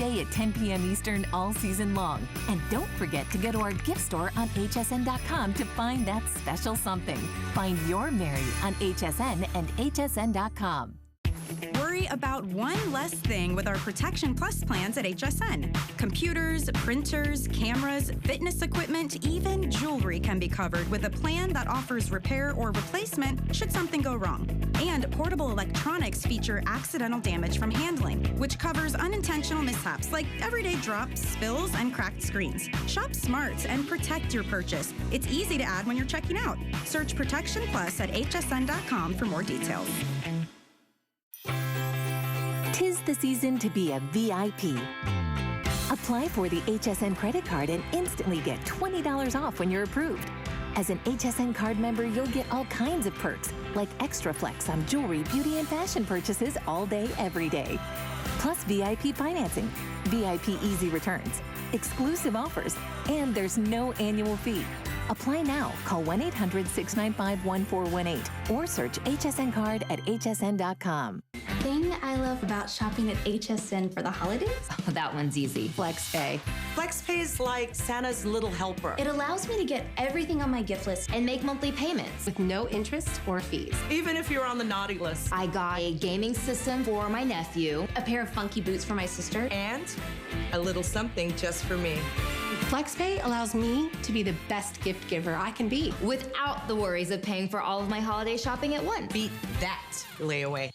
day at 10 p.m. Eastern all season long. And don't forget to go to our gift store on hsn.com to find that special something. Find your Mary on HSN and hsn.com. Worry about one less thing with our Protection Plus plans at HSN. Computers, printers, cameras, fitness equipment, even jewelry can be covered with a plan that offers repair or replacement should something go wrong. And portable electronics feature accidental damage from handling, which covers unintentional mishaps like everyday drops, spills, and cracked screens. Shop smart and protect your purchase. It's easy to add when you're checking out. Search Protection Plus at hsn.com for more details. 'Tis the season to be a VIP. Apply for the HSN credit card and instantly get $20 off when you're approved. As an HSN card member, you'll get all kinds of perks, like extra flex on jewelry, beauty, and fashion purchases all day, every day. Plus VIP financing, VIP easy returns, exclusive offers, and there's no annual fee. Apply now. Call 1-800-695-1418 or search HSN card at hsn.com. Thing I love about shopping at HSN for the holidays? Oh, that one's easy. FlexPay. FlexPay is like Santa's little helper. It allows me to get everything on my gift list And make monthly payments with no interest or fees. Even if you're on the naughty list. I got a gaming system for my nephew, a pair of funky boots for my sister, And a little something just for me. FlexPay allows me to be the best gift giver I can be without the worries of paying for all of my holiday shopping at once. Beat that layaway.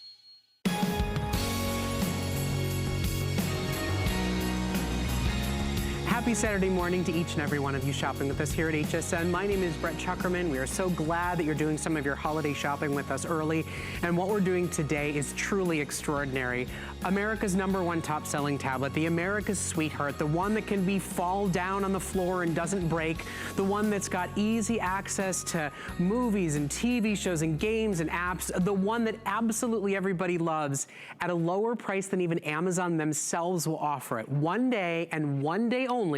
Happy Saturday morning to each and every one of you shopping with us here at HSN. My name is Brett Chuckerman. We are so glad that you're doing some of your holiday shopping with us early. And what we're doing today is truly extraordinary. America's #1 top-selling tablet, the America's Sweetheart, the one that can fall down on the floor and doesn't break, the one that's got easy access to movies and TV shows and games and apps, the one that absolutely everybody loves at a lower price than even Amazon themselves will offer it. One day and one day only,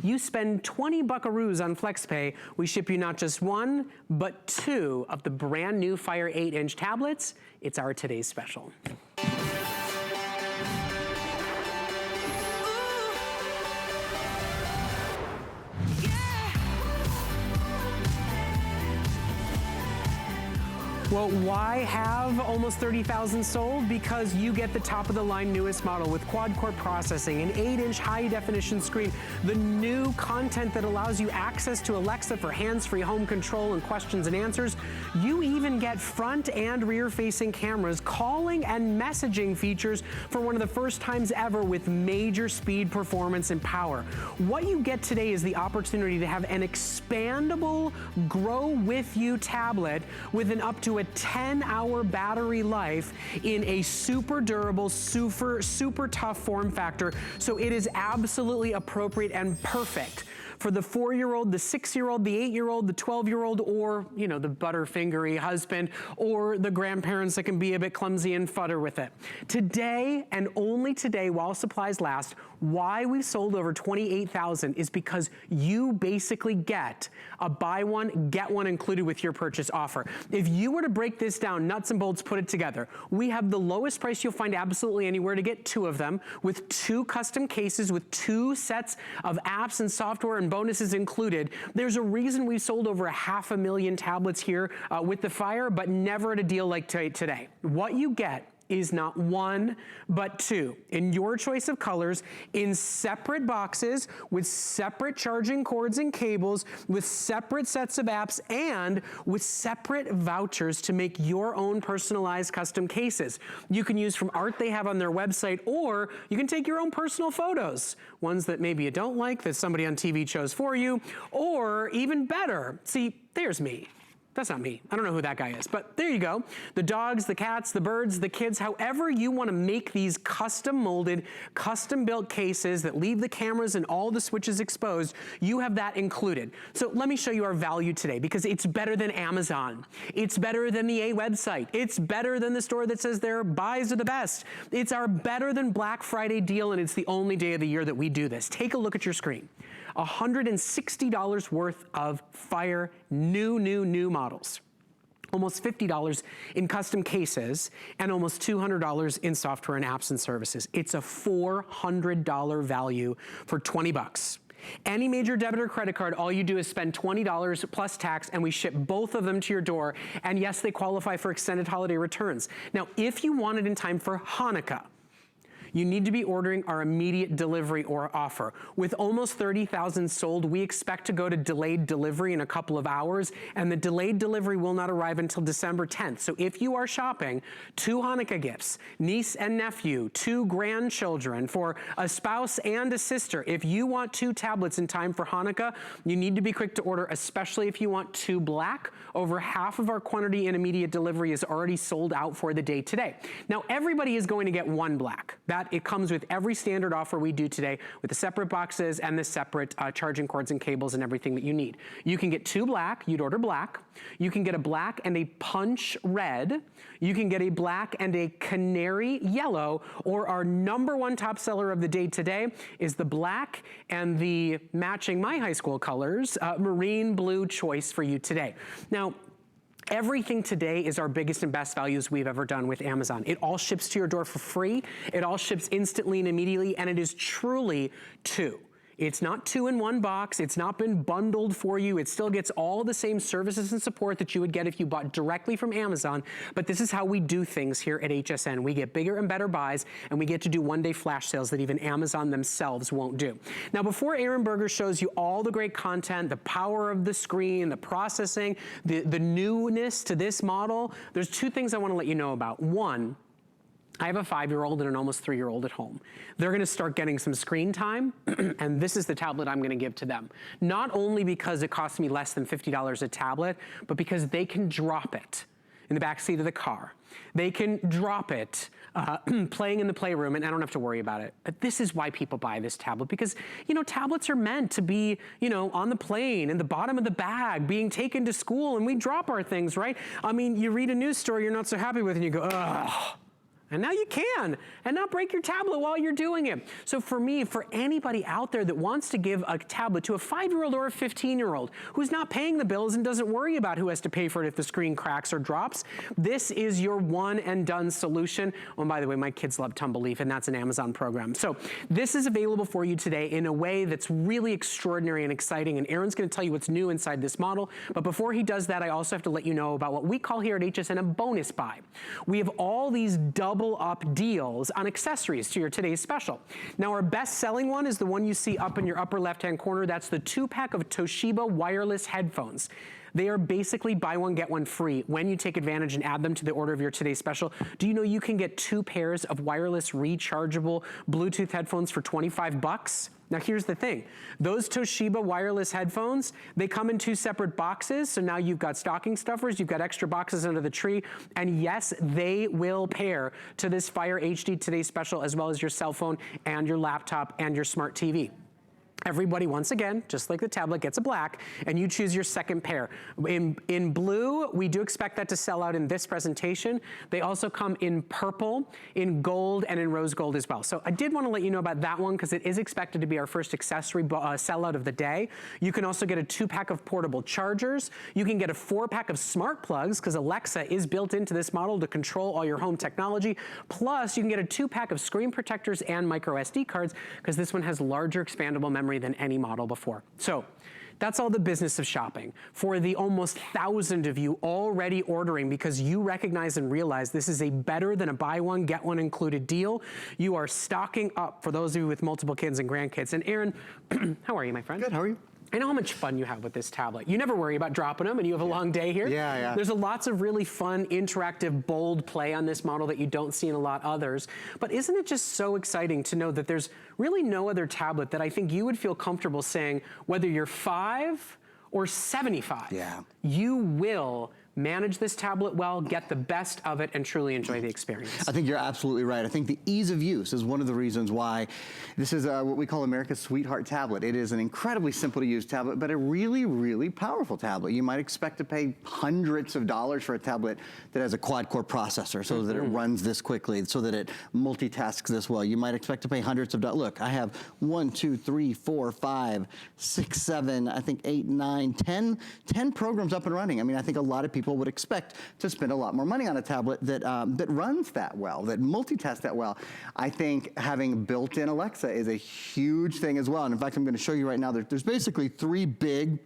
you spend 20 buckaroos on FlexPay, we ship you not just one, but 2 of the brand new Fire 8-inch tablets. It's our today's special. Well, why have almost 30,000 sold? Because you get the top-of-the-line newest model with quad-core processing, an 8-inch high-definition screen, the new content that allows you access to Alexa for hands-free home control and questions and answers. You even get front and rear-facing cameras, calling and messaging features for one of the first times ever with major speed, performance, and power. What you get today is the opportunity to have an expandable Grow With You tablet with an up to a 10-hour battery life in a super durable, super tough form factor. So it is absolutely appropriate and perfect for the 4-year-old, the 6-year-old, the 8-year-old, the 12-year-old, or, you know, the butterfingery husband, or the grandparents that can be a bit clumsy and futter with it. Today, and only today, while supplies last, why we've sold over 28,000 is because you basically get a buy one, get one included with your purchase offer. If you were to break this down, nuts and bolts, put it together, we have the lowest price you'll find absolutely anywhere to get 2 of them, with 2 custom cases, with 2 sets of apps and software and bonuses included. There's a reason we sold over 500,000 tablets here with the Fire, but never at a deal like today. What you get is not 1, but 2 in your choice of colors, in separate boxes, with separate charging cords and cables, with separate sets of apps, and with separate vouchers to make your own personalized custom cases. You can use from art they have on their website, or you can take your own personal photos, ones that maybe you don't like that somebody on TV chose for you, or even better, see, there's me. That's not me. I don't know who that guy is, but there you go. The dogs, the cats, the birds, the kids, however you want to make these custom molded, custom built cases that leave the cameras and all the switches exposed, you have that included. So let me show you our value today, because it's better than Amazon. It's better than the A website. It's better than the store that says their buys are the best. It's our better than Black Friday deal, and it's the only day of the year that we do this. Take a look at your screen. $160 worth of Fire new models. almost $50 in custom cases, and almost $200 in software and apps and services. It's a $400 value for 20 bucks. Any major debit or credit card, all you do is spend $20 plus tax, and we ship both of them to your door. And yes, they qualify for extended holiday returns. Now, if you want it in time for Hanukkah, you need to be ordering our immediate delivery or offer. With almost 30,000 sold, we expect to go to delayed delivery in a couple of hours, and the delayed delivery will not arrive until December 10th. So if you are shopping 2 Hanukkah gifts, niece and nephew, 2 grandchildren, for a spouse and a sister, if you want 2 tablets in time for Hanukkah, you need to be quick to order, especially if you want 2 black. Over half of our quantity in immediate delivery is already sold out for the day today. Now, everybody is going to get 1 black. It comes with every standard offer we do today, with the separate boxes and the separate charging cords and cables and everything that you need. You can get 2 black, you'd order black. You can get a black and a punch red. You can get a black and a canary yellow, or our #1 top seller of the day today is the black and the matching my high school colors, marine blue choice for you today. Now, everything today is our biggest and best values we've ever done with Amazon. It all ships to your door for free. It all ships instantly and immediately, and it is truly 2. It's not 2 in 1 box. It's not been bundled for you. It still gets all the same services and support that you would get if you bought directly from Amazon. But this is how we do things here at HSN. We get bigger and better buys, and we get to do one-day flash sales that even Amazon themselves won't do. Now, before Aaron Berger shows you all the great content, the power of the screen, the processing, the newness to this model, there's 2 things I want to let you know about. One, I have a 5-year-old and an almost 3-year-old at home. They're gonna start getting some screen time, and this is the tablet I'm gonna give to them. Not only because it costs me less than $50 a tablet, but because they can drop it in the back seat of the car. They can drop it playing in the playroom, and I don't have to worry about it. This is why people buy this tablet, because, you know, tablets are meant to be, you know, on the plane, in the bottom of the bag, being taken to school, and we drop our things, right? I mean, you read a news story you're not so happy with, and you go, ugh. And now you can, and not break your tablet while you're doing it. So for me, for anybody out there that wants to give a tablet to a 5-year-old or a 15-year-old who's not paying the bills and doesn't worry about who has to pay for it if the screen cracks or drops, this is your one and done solution. Oh, and by the way, my kids love Tumbleleaf, and that's an Amazon program. So this is available for you today in a way that's really extraordinary and exciting, and Aaron's gonna tell you what's new inside this model. But before he does that, I also have to let you know about what we call here at HSN a bonus buy. We have all these double up deals on accessories to your today's special. Now, our best selling one is the one you see up in your upper left-hand corner. That's the 2-pack of Toshiba wireless headphones. They are basically buy one, get one free when you take advantage and add them to the order of your today's special. Do you know you can get 2 pairs of wireless rechargeable Bluetooth headphones for 25 bucks? Now here's the thing, those Toshiba wireless headphones, they come in 2 separate boxes, so now you've got stocking stuffers, you've got extra boxes under the tree, and yes, they will pair to this Fire HD Today's Special, as well as your cell phone and your laptop and your smart TV. Everybody, once again, just like the tablet, gets a black, and you choose your second pair. In blue, we do expect that to sell out in this presentation. They also come in purple, in gold, and in rose gold as well. So I did want to let you know about that one because it is expected to be our first accessory sellout of the day. You can also get a 2-pack of portable chargers. You can get a 4-pack of smart plugs because Alexa is built into this model to control all your home technology. Plus, you can get a 2-pack of screen protectors and micro SD cards because this one has larger expandable memory than any model before. So that's all the business of shopping. For the almost 1,000 of you already ordering because you recognize and realize this is a better than a buy one, get one included deal, you are stocking up for those of you with multiple kids and grandkids. And Aaron, how are you, my friend? Good, how are you? I know how much fun you have with this tablet. You never worry about dropping them, and you have a long day here. Yeah. There's lots of really fun, interactive, bold play on this model that you don't see in a lot others. But isn't it just so exciting to know that there's really no other tablet that I think you would feel comfortable saying, whether you're 5 or 75, you will manage this tablet well, get the best of it, and truly enjoy the experience. I think you're absolutely right. I think the ease of use is one of the reasons why this is what we call America's sweetheart tablet. It is an incredibly simple to use tablet, but a really, really powerful tablet. You might expect to pay hundreds of dollars for a tablet that has a quad-core processor so that it runs this quickly, so that it multitasks this well. You might expect to pay hundreds of dollars. Look, I have 1, 2, 3, 4, 5, 6, 7, I think 8, 9, 10 programs up and running. I mean, I think a lot of people people would expect to spend a lot more money on a tablet that, that runs that well, that multitasks that well. I think having built-in Alexa is a huge thing as well. And in fact, I'm gonna show you right now, there's basically 3 big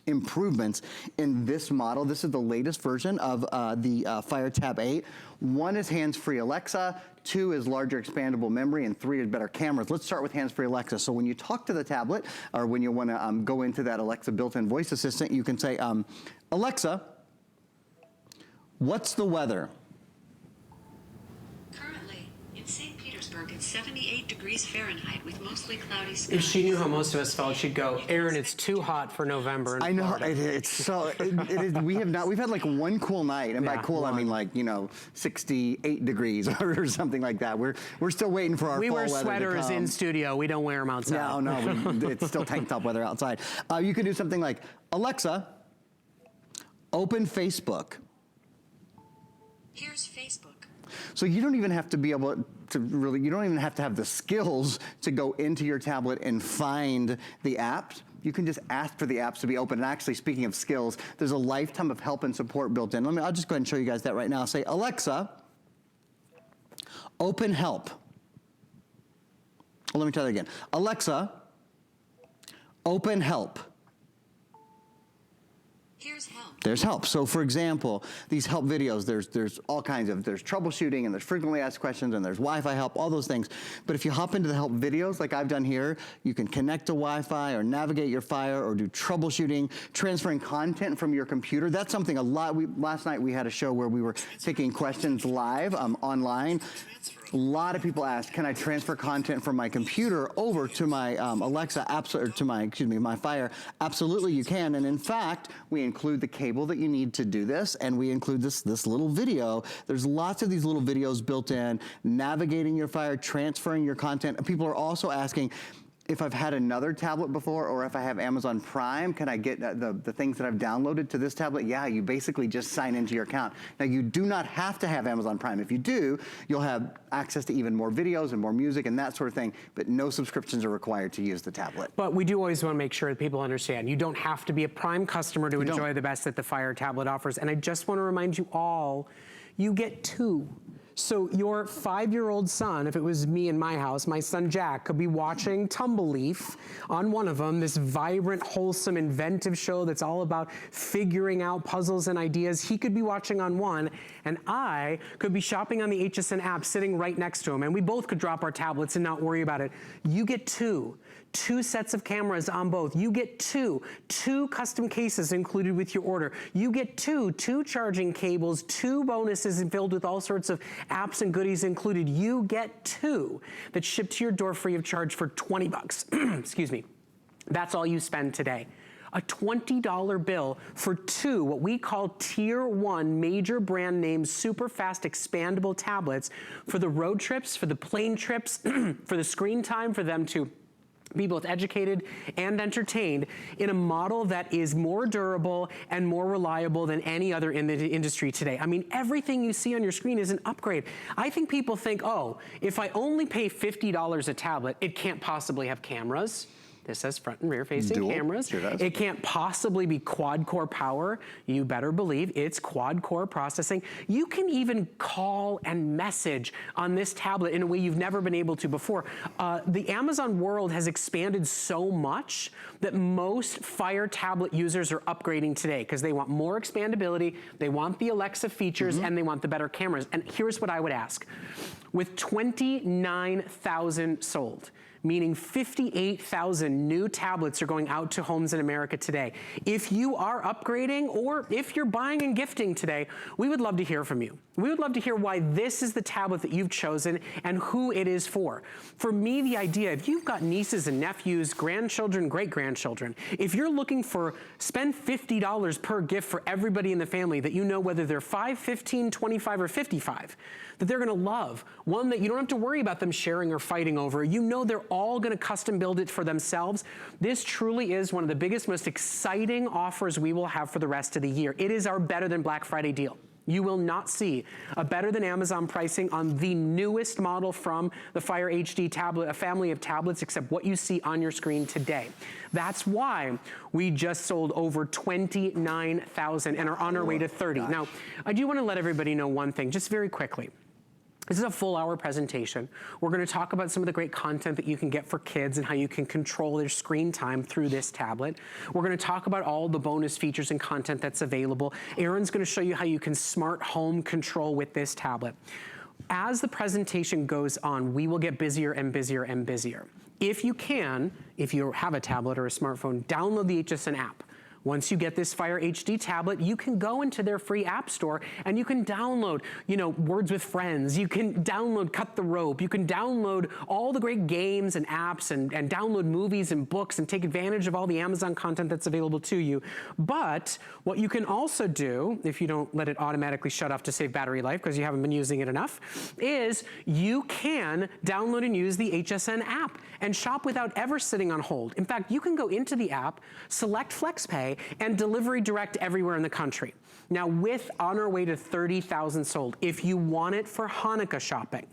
improvements in this model. This is the latest version of the Fire Tab 8. 1 is hands-free Alexa, 2 is larger expandable memory, and 3 is better cameras. Let's start with hands-free Alexa. So when you talk to the tablet, or when you wanna go into that Alexa built-in voice assistant, you can say, Alexa, what's the weather? It's 78 degrees Fahrenheit with mostly cloudy skies. If she knew how most of us felt, she'd go, Aaron, it's too hot for November in I know, Florida. it's so, it is, we've had like 1 cool night, and by cool, I mean like, you know, 68 degrees or something like that. We're still waiting for our fall weather to come. We wear sweaters in studio, we don't wear them outside. No, it's still tank top weather outside. You could do something like, Alexa, open Facebook. Here's Facebook. So you don't even have to be able to really, you don't even have to have the skills to go into your tablet and find the apps. You can just ask for the apps to be open. And actually, speaking of skills, there's a lifetime of help and support built in. I'll just go ahead and show you guys that right now. Say, Alexa, open help. Let me try that again. Alexa, open help. Here's help. There's help. So for example, these help videos, there's all kinds of, there's troubleshooting and there's frequently asked questions and there's Wi-Fi help, all those things. But if you hop into the help videos like I've done here, you can connect to Wi-Fi or navigate your Fire or do troubleshooting, transferring content from your computer. That's something last night we had a show where we were taking questions live online. A lot of people asked, can I transfer content from my computer over to my Alexa, or to my Fire? Absolutely you can. And in fact, we include the cable that you need to do this, and we include this little video. There's lots of these little videos built in, navigating your Fire, transferring your content. People are also asking, if I've had another tablet before, or if I have Amazon Prime, can I get the things that I've downloaded to this tablet? Yeah, you basically just sign into your account. Now, you do not have to have Amazon Prime. If you do, you'll have access to even more videos and more music and that sort of thing, but no subscriptions are required to use the tablet. But we do always want to make sure that people understand, you don't have to be a Prime customer to enjoy the best that the Fire tablet offers. And I just want to remind you all, you get 2. So your 5-year-old son, if it was me in my house, my son Jack could be watching Tumbleleaf on one of them, this vibrant, wholesome, inventive show that's all about figuring out puzzles and ideas. He could be watching on one, and I could be shopping on the HSN app sitting right next to him, and we both could drop our tablets and not worry about it. You get 2 sets of cameras on both. You get 2 custom cases included with your order. You get 2 charging cables, 2 bonuses and filled with all sorts of apps and goodies included. You get 2 that ship to your door free of charge for 20 bucks. Excuse me. That's all you spend today. A $20 bill for 2, what we call Tier 1 major brand name super fast expandable tablets for the road trips, for the plane trips, for the screen time for them to be both educated and entertained in a model that is more durable and more reliable than any other in the industry today. I mean, everything you see on your screen is an upgrade. I think people think, oh, if I only pay $50 a tablet, it can't possibly have cameras. This has front and rear facing cameras. Sure does. It can't possibly be quad core power. You better believe it's quad core processing. You can even call and message on this tablet in a way you've never been able to before. The Amazon world has expanded so much that most Fire tablet users are upgrading today because they want more expandability, they want the Alexa features, and they want the better cameras. And here's what I would ask. With 29,000 sold, meaning 58,000 new tablets are going out to homes in America today. If you are upgrading or if you're buying and gifting today, we would love to hear from you. We would love to hear why this is the tablet that you've chosen and who it is for. For me, the idea, if you've got nieces and nephews, grandchildren, great-grandchildren, if you're looking for spend $50 per gift for everybody in the family that you know whether they're 5, 15, 25, or 55, that they're gonna love, one that you don't have to worry about them sharing or fighting over. You know they're all gonna custom build it for themselves. This truly is one of the biggest, most exciting offers we will have for the rest of the year. It is our better than Black Friday deal. You will not see a better than Amazon pricing on the newest model from the Fire HD tablet, a family of tablets, except what you see on your screen today. That's why we just sold over 29,000 and are on our way to 30. Now, I do want to let everybody know one thing, just very quickly. This is a full hour presentation. We're going to talk about some of the great content that you can get for kids and how you can control their screen time through this tablet. We're going to talk about all the bonus features and content that's available. Aaron's going to show you how you can smart home control with this tablet. As the presentation goes on, we will get busier and busier and busier. If you can, if you have a tablet or a smartphone, download the HSN app. Once you get this Fire HD tablet, you can go into their free app store and you can download, you know, Words with Friends. You can download Cut the Rope. You can download all the great games and apps and download movies and books and take advantage of all the Amazon content that's available to you. But what you can also do, if you don't let it automatically shut off to save battery life because you haven't been using it enough, is you can download and use the HSN app and shop without ever sitting on hold. In fact, you can go into the app, select FlexPay, and delivery direct everywhere in the country. Now, with on our way to 30,000 sold, if you want it for Hanukkah shopping,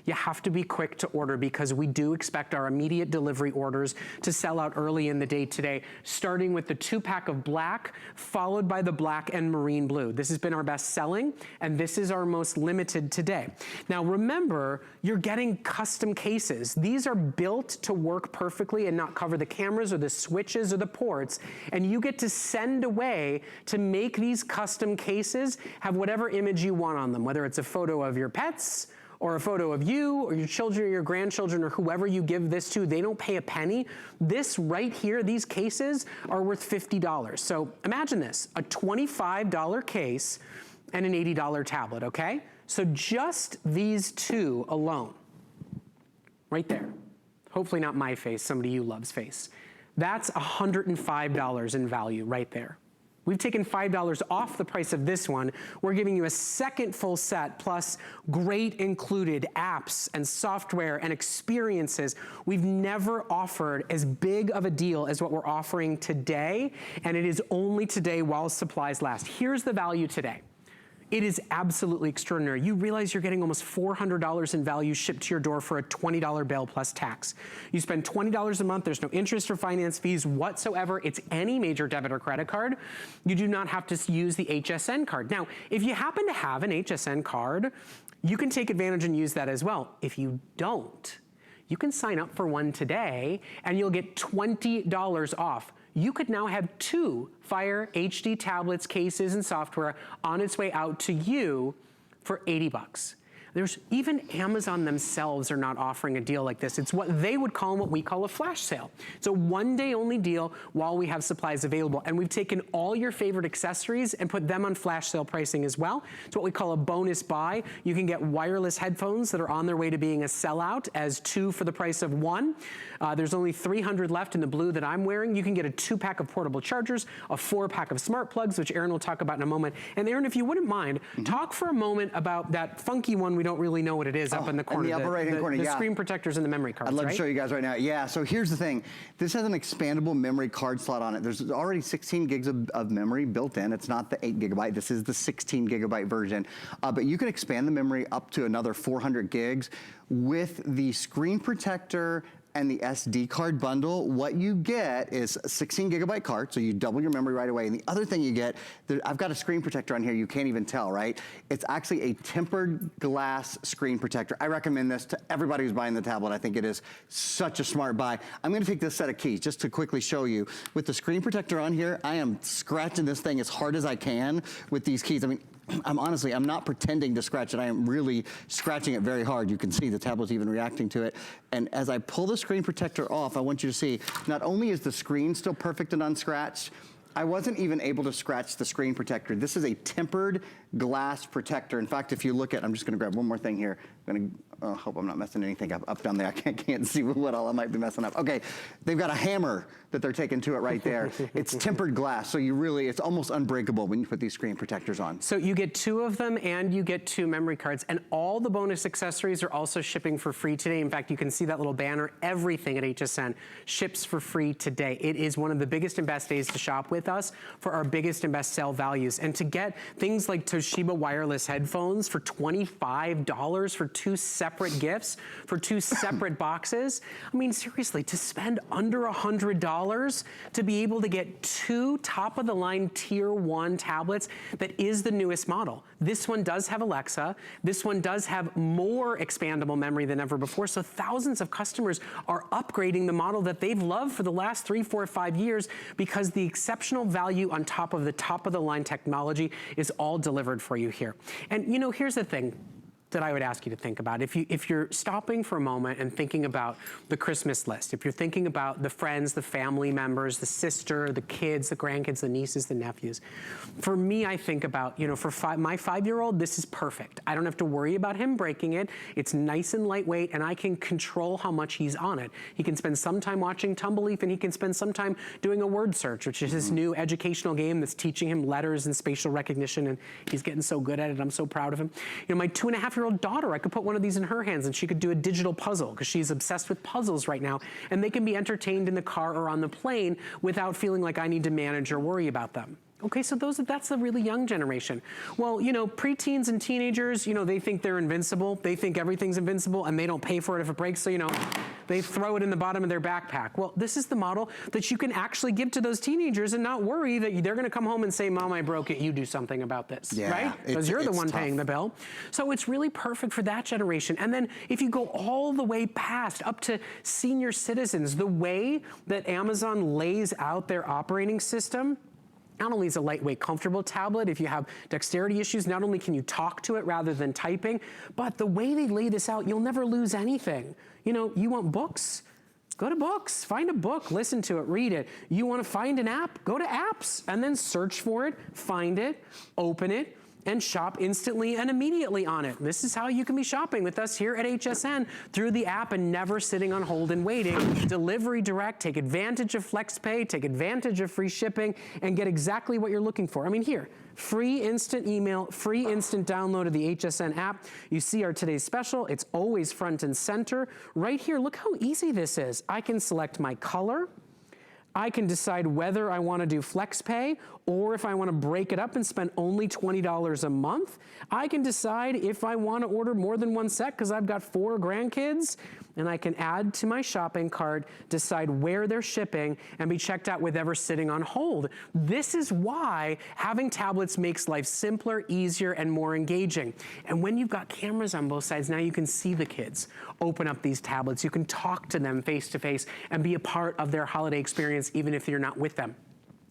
you have to be quick to order because we do expect our immediate delivery orders to sell out early in the day today, starting with the 2-pack of black, followed by the black and marine blue. This has been our best selling, and this is our most limited today. Now remember, you're getting custom cases. These are built to work perfectly and not cover the cameras or the switches or the ports, and you get to send away to make these custom cases have whatever image you want on them, whether it's a photo of your pets, or a photo of you or your children or your grandchildren or whoever you give this to. They don't pay a penny. This right here, these cases are worth $50. So imagine this, a $25 case and an $80 tablet, okay? So just these two alone, right there. Hopefully not my face, somebody you love's face. That's $105 in value right there. We've taken $5 off the price of this one. We're giving you a second full set plus great included apps and software and experiences. We've never offered as big of a deal as what we're offering today, and it is only today while supplies last. Here's the value today. It is absolutely extraordinary. You realize you're getting almost $400 in value shipped to your door for a $20 bill plus tax. You spend $20 a month, there's no interest or finance fees whatsoever. It's any major debit or credit card. You do not have to use the HSN card. Now, if you happen to have an HSN card, you can take advantage and use that as well. If you don't, you can sign up for one today and you'll get $20 off. You could now have 2 Fire HD tablets, cases, and software on its way out to you for 80 bucks. There's even Amazon themselves are not offering a deal like this. It's what they would call what we call a flash sale. It's a one-day only deal while we have supplies available. And we've taken all your favorite accessories and put them on flash sale pricing as well. It's what we call a bonus buy. You can get wireless headphones that are on their way to being a sellout as 2 for the price of 1. There's only 300 left in the blue that I'm wearing. You can get a 2-pack of portable chargers, a 4-pack of smart plugs, which Aaron will talk about in a moment. And Aaron, if you wouldn't mind, talk for a moment about that funky one we don't really know what it is up in the corner. In the upper right-hand corner, the yeah. screen protectors and the memory cards, I'd love right? to show you guys right now. Yeah, so here's the thing. This has an expandable memory card slot on it. There's already 16 gigs of memory built in. It's not the 8 gigabyte. This is the 16 gigabyte version. But you can expand the memory up to another 400 gigs with the screen protector and the SD card bundle. What you get is a 16 gigabyte card, so you double your memory right away. And the other thing you get, I've got a screen protector on here, you can't even tell, right? It's actually a tempered glass screen protector. I recommend this to everybody who's buying the tablet. I think it is such a smart buy. I'm gonna take this set of keys just to quickly show you. With the screen protector on here, I am scratching this thing as hard as I can with these keys. I mean, I'm not pretending to scratch it. I am really scratching it very hard. You can see the tablet's even reacting to it. And as I pull the screen protector off, I want you to see, not only is the screen still perfect and unscratched, I wasn't even able to scratch the screen protector. This is a tempered glass protector. In fact, if you look at, I'm just gonna grab one more thing here. I'm gonna I hope I'm not messing anything up down there. I can't see what all I might be messing up. Okay, they've got a hammer that they're taking to it right there. It's tempered glass, so it's almost unbreakable when you put these screen protectors on. So you get 2 of them and you get 2 memory cards, and all the bonus accessories are also shipping for free today. In fact, you can see that little banner. Everything at HSN ships for free today. It is one of the biggest and best days to shop with us for our biggest and best sale values. And to get things like Toshiba wireless headphones for $25 for 2 separate gifts, for 2 separate boxes. I mean, seriously, to spend under $100 to be able to get 2 top-of-the-line Tier 1 tablets that is the newest model. This one does have Alexa. This one does have more expandable memory than ever before, so thousands of customers are upgrading the model that they've loved for the last 3, 4, 5 years because the exceptional value on top of the top-of-the-line technology is all delivered for you here. And you know, here's the thing that I would ask you to think about. If you're stopping for a moment and thinking about the Christmas list, if you're thinking about the friends, the family members, the sister, the kids, the grandkids, the nieces, the nephews, for me, I think about, you know, for my 5-year-old, this is perfect. I don't have to worry about him breaking it. It's nice and lightweight, and I can control how much he's on it. He can spend some time watching Tumbleleaf, and he can spend some time doing a word search, which is his new educational game that's teaching him letters and spatial recognition, and he's getting so good at it. I'm so proud of him. You know, my 2.5-year-old daughter, I could put one of these in her hands and she could do a digital puzzle because she's obsessed with puzzles right now, and they can be entertained in the car or on the plane without feeling like I need to manage or worry about them. Okay, so that's the really young generation. Well, you know, preteens and teenagers, you know, they think they're invincible. They think everything's invincible and they don't pay for it if it breaks, so, you know, they throw it in the bottom of their backpack. Well, this is the model that you can actually give to those teenagers and not worry that they're gonna come home and say, Mom, I broke it, you do something about this, right? Because you're the one paying the bill. So it's really perfect for that generation. And then if you go all the way past up to senior citizens, the way that Amazon lays out their operating system, not only is a lightweight, comfortable tablet, if you have dexterity issues, not only can you talk to it rather than typing, but the way they lay this out, you'll never lose anything. You know, you want books? Go to books, find a book, listen to it, read it. You want to find an app? Go to apps and then search for it, find it, open it, and shop instantly and immediately on it. This is how you can be shopping with us here at HSN through the app and never sitting on hold and waiting. Delivery direct, take advantage of FlexPay, take advantage of free shipping, and get exactly what you're looking for. I mean, here, free instant email, free instant download of the HSN app. You see our today's special. It's always front and center. Right here, look how easy this is. I can select my color. I can decide whether I want to do FlexPay or if I want to break it up and spend only $20 a month. I can decide if I want to order more than one set because I've got 4 grandkids, and I can add to my shopping cart, decide where they're shipping, and be checked out with ever sitting on hold. This is why having tablets makes life simpler, easier, and more engaging. And when you've got cameras on both sides, now you can see the kids open up these tablets. You can talk to them face to face and be a part of their holiday experience even if you're not with them.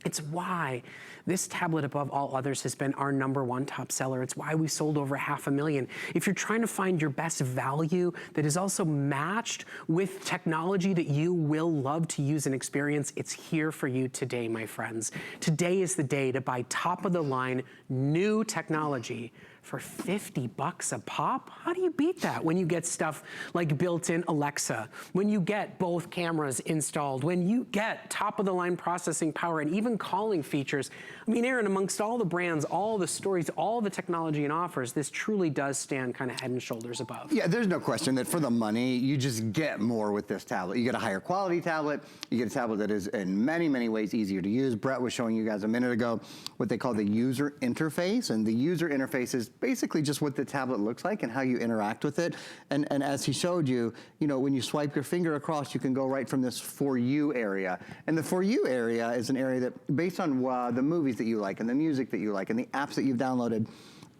It's why this tablet above all others has been our #1 top seller. It's why we sold over 500,000. If you're trying to find your best value that is also matched with technology that you will love to use and experience, it's here for you today, my friends. Today is the day to buy top of the line new technology for $50 a pop? How do you beat that when you get stuff like built-in Alexa, when you get both cameras installed, when you get top-of-the-line processing power and even calling features? I mean, Aaron, amongst all the brands, all the stories, all the technology and offers, this truly does stand kind of head and shoulders above. Yeah, there's no question that for the money, you just get more with this tablet. You get a higher quality tablet. You get a tablet that is in many, many ways easier to use. Brett was showing you guys a minute ago what they call the user interface, and the user interface is basically just what the tablet looks like and how you interact with it. And as he showed you, you know, when you swipe your finger across, you can go right from this For You area. And the For You area is an area that, based on the movies that you like and the music that you like and the apps that you've downloaded,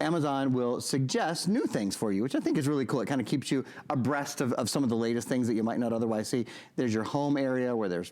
Amazon will suggest new things for you, which I think is really cool. It kind of keeps you abreast of some of the latest things that you might not otherwise see. There's your home area where there's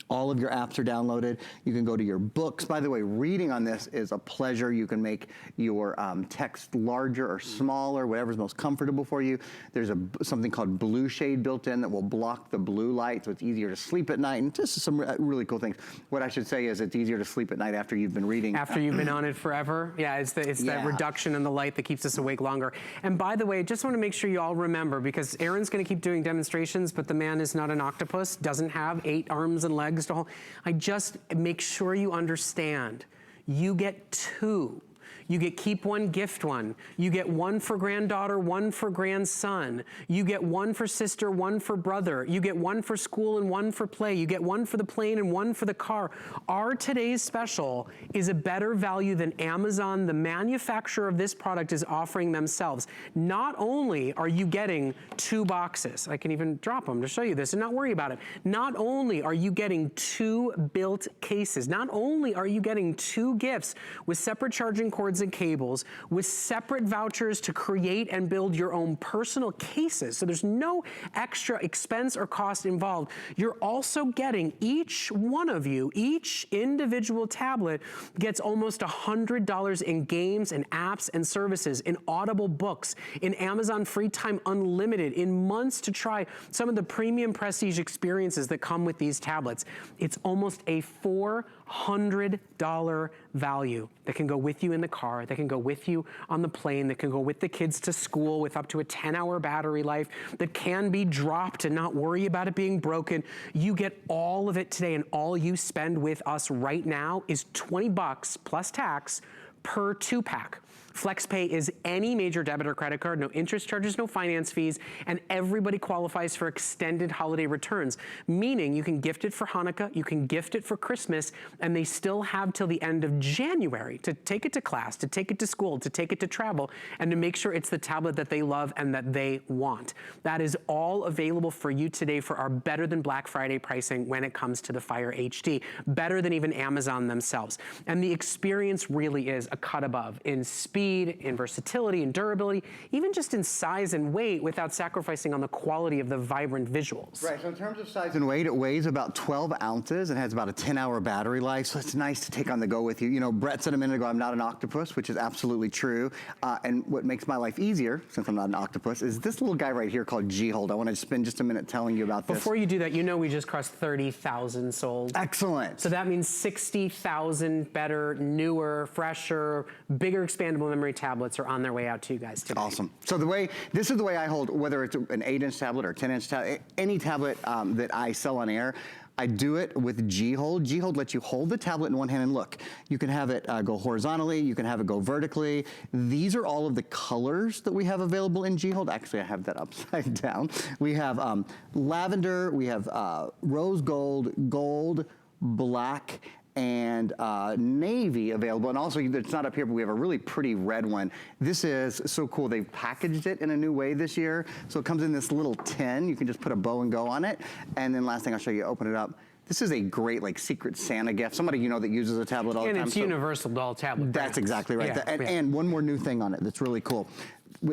All of your apps are downloaded. You can go to your books. By the way, reading on this is a pleasure. You can make your text larger or smaller, whatever's most comfortable for you. There's something called Blue Shade built in that will block the blue light, so it's easier to sleep at night, and just some really cool things. What I should say is it's easier to sleep at night after you've been reading. After you've been on it forever? Yeah, it's that reduction in the light that keeps us awake longer. And by the way, just want to make sure you all remember, because Aaron's going to keep doing demonstrations, but the man is not an octopus, doesn't have 8 arms and legs to hold. I just make sure you understand, you get 2. You get keep one, gift one. You get 1 for granddaughter, 1 for grandson. You get 1 for sister, 1 for brother. You get 1 for school and 1 for play. You get 1 for the plane and 1 for the car. Our today's special is a better value than Amazon, the manufacturer of this product, is offering themselves. Not only are you getting 2 boxes, I can even drop them to show you this and not worry about it. Not only are you getting 2 built cases, not only are you getting 2 gifts with separate charging cords and cables, with separate vouchers to create and build your own personal cases, so there's no extra expense or cost involved. You're also getting, each one of you, each individual tablet gets almost $100 in games and apps and services, in Audible books, in Amazon Free Time Unlimited, in months to try some of the premium prestige experiences that come with these tablets. It's almost a $400 value that can go with you in the car, that can go with you on the plane, that can go with the kids to school with up to a 10-hour battery life, that can be dropped and not worry about it being broken. You get all of it today, and all you spend with us right now is $20 plus tax per 2-pack. FlexPay is any major debit or credit card, no interest charges, no finance fees, and everybody qualifies for extended holiday returns, meaning you can gift it for Hanukkah, you can gift it for Christmas, and they still have till the end of January to take it to class, to take it to school, to take it to travel, and to make sure it's the tablet that they love and that they want. That is all available for you today for our better than Black Friday pricing when it comes to the Fire HD, better than even Amazon themselves. And the experience really is a cut above in speed, in versatility, in durability, even just in size and weight, without sacrificing on the quality of the vibrant visuals. Right, so in terms of size and weight, it weighs about 12 ounces and has about a 10-hour battery life, so it's nice to take on the go with you. You know, Brett said a minute ago, I'm not an octopus, which is absolutely true. And what makes my life easier, since I'm not an octopus, is this little guy right here called G-Hold. I want to spend just a minute telling you about this. Before you do that, you know we just crossed 30,000 sold. Excellent. So that means 60,000 better, newer, fresher, bigger expandable memory tablets are on their way out to you guys today. Awesome. So this is the way I hold, whether it's an 8-inch tablet or a 10-inch tablet, any tablet that I sell on air, I do it with G-Hold. G-Hold lets you hold the tablet in one hand and look. You can have it go horizontally, you can have it go vertically. These are all of the colors that we have available in G-Hold. Actually, I have that upside down. We have lavender, we have rose gold, gold, black, and navy available. And also, it's not up here, but we have a really pretty red one. This is so cool. They've packaged it in a new way this year. So it comes in this little tin. You can just put a bow and go on it. And then last thing I'll show you, open it up. This is a great Secret Santa gift. Somebody you know that uses a tablet all the time. And it's universal to all tablet That's brands. exactly right. Yeah, And one more new thing on it that's really cool.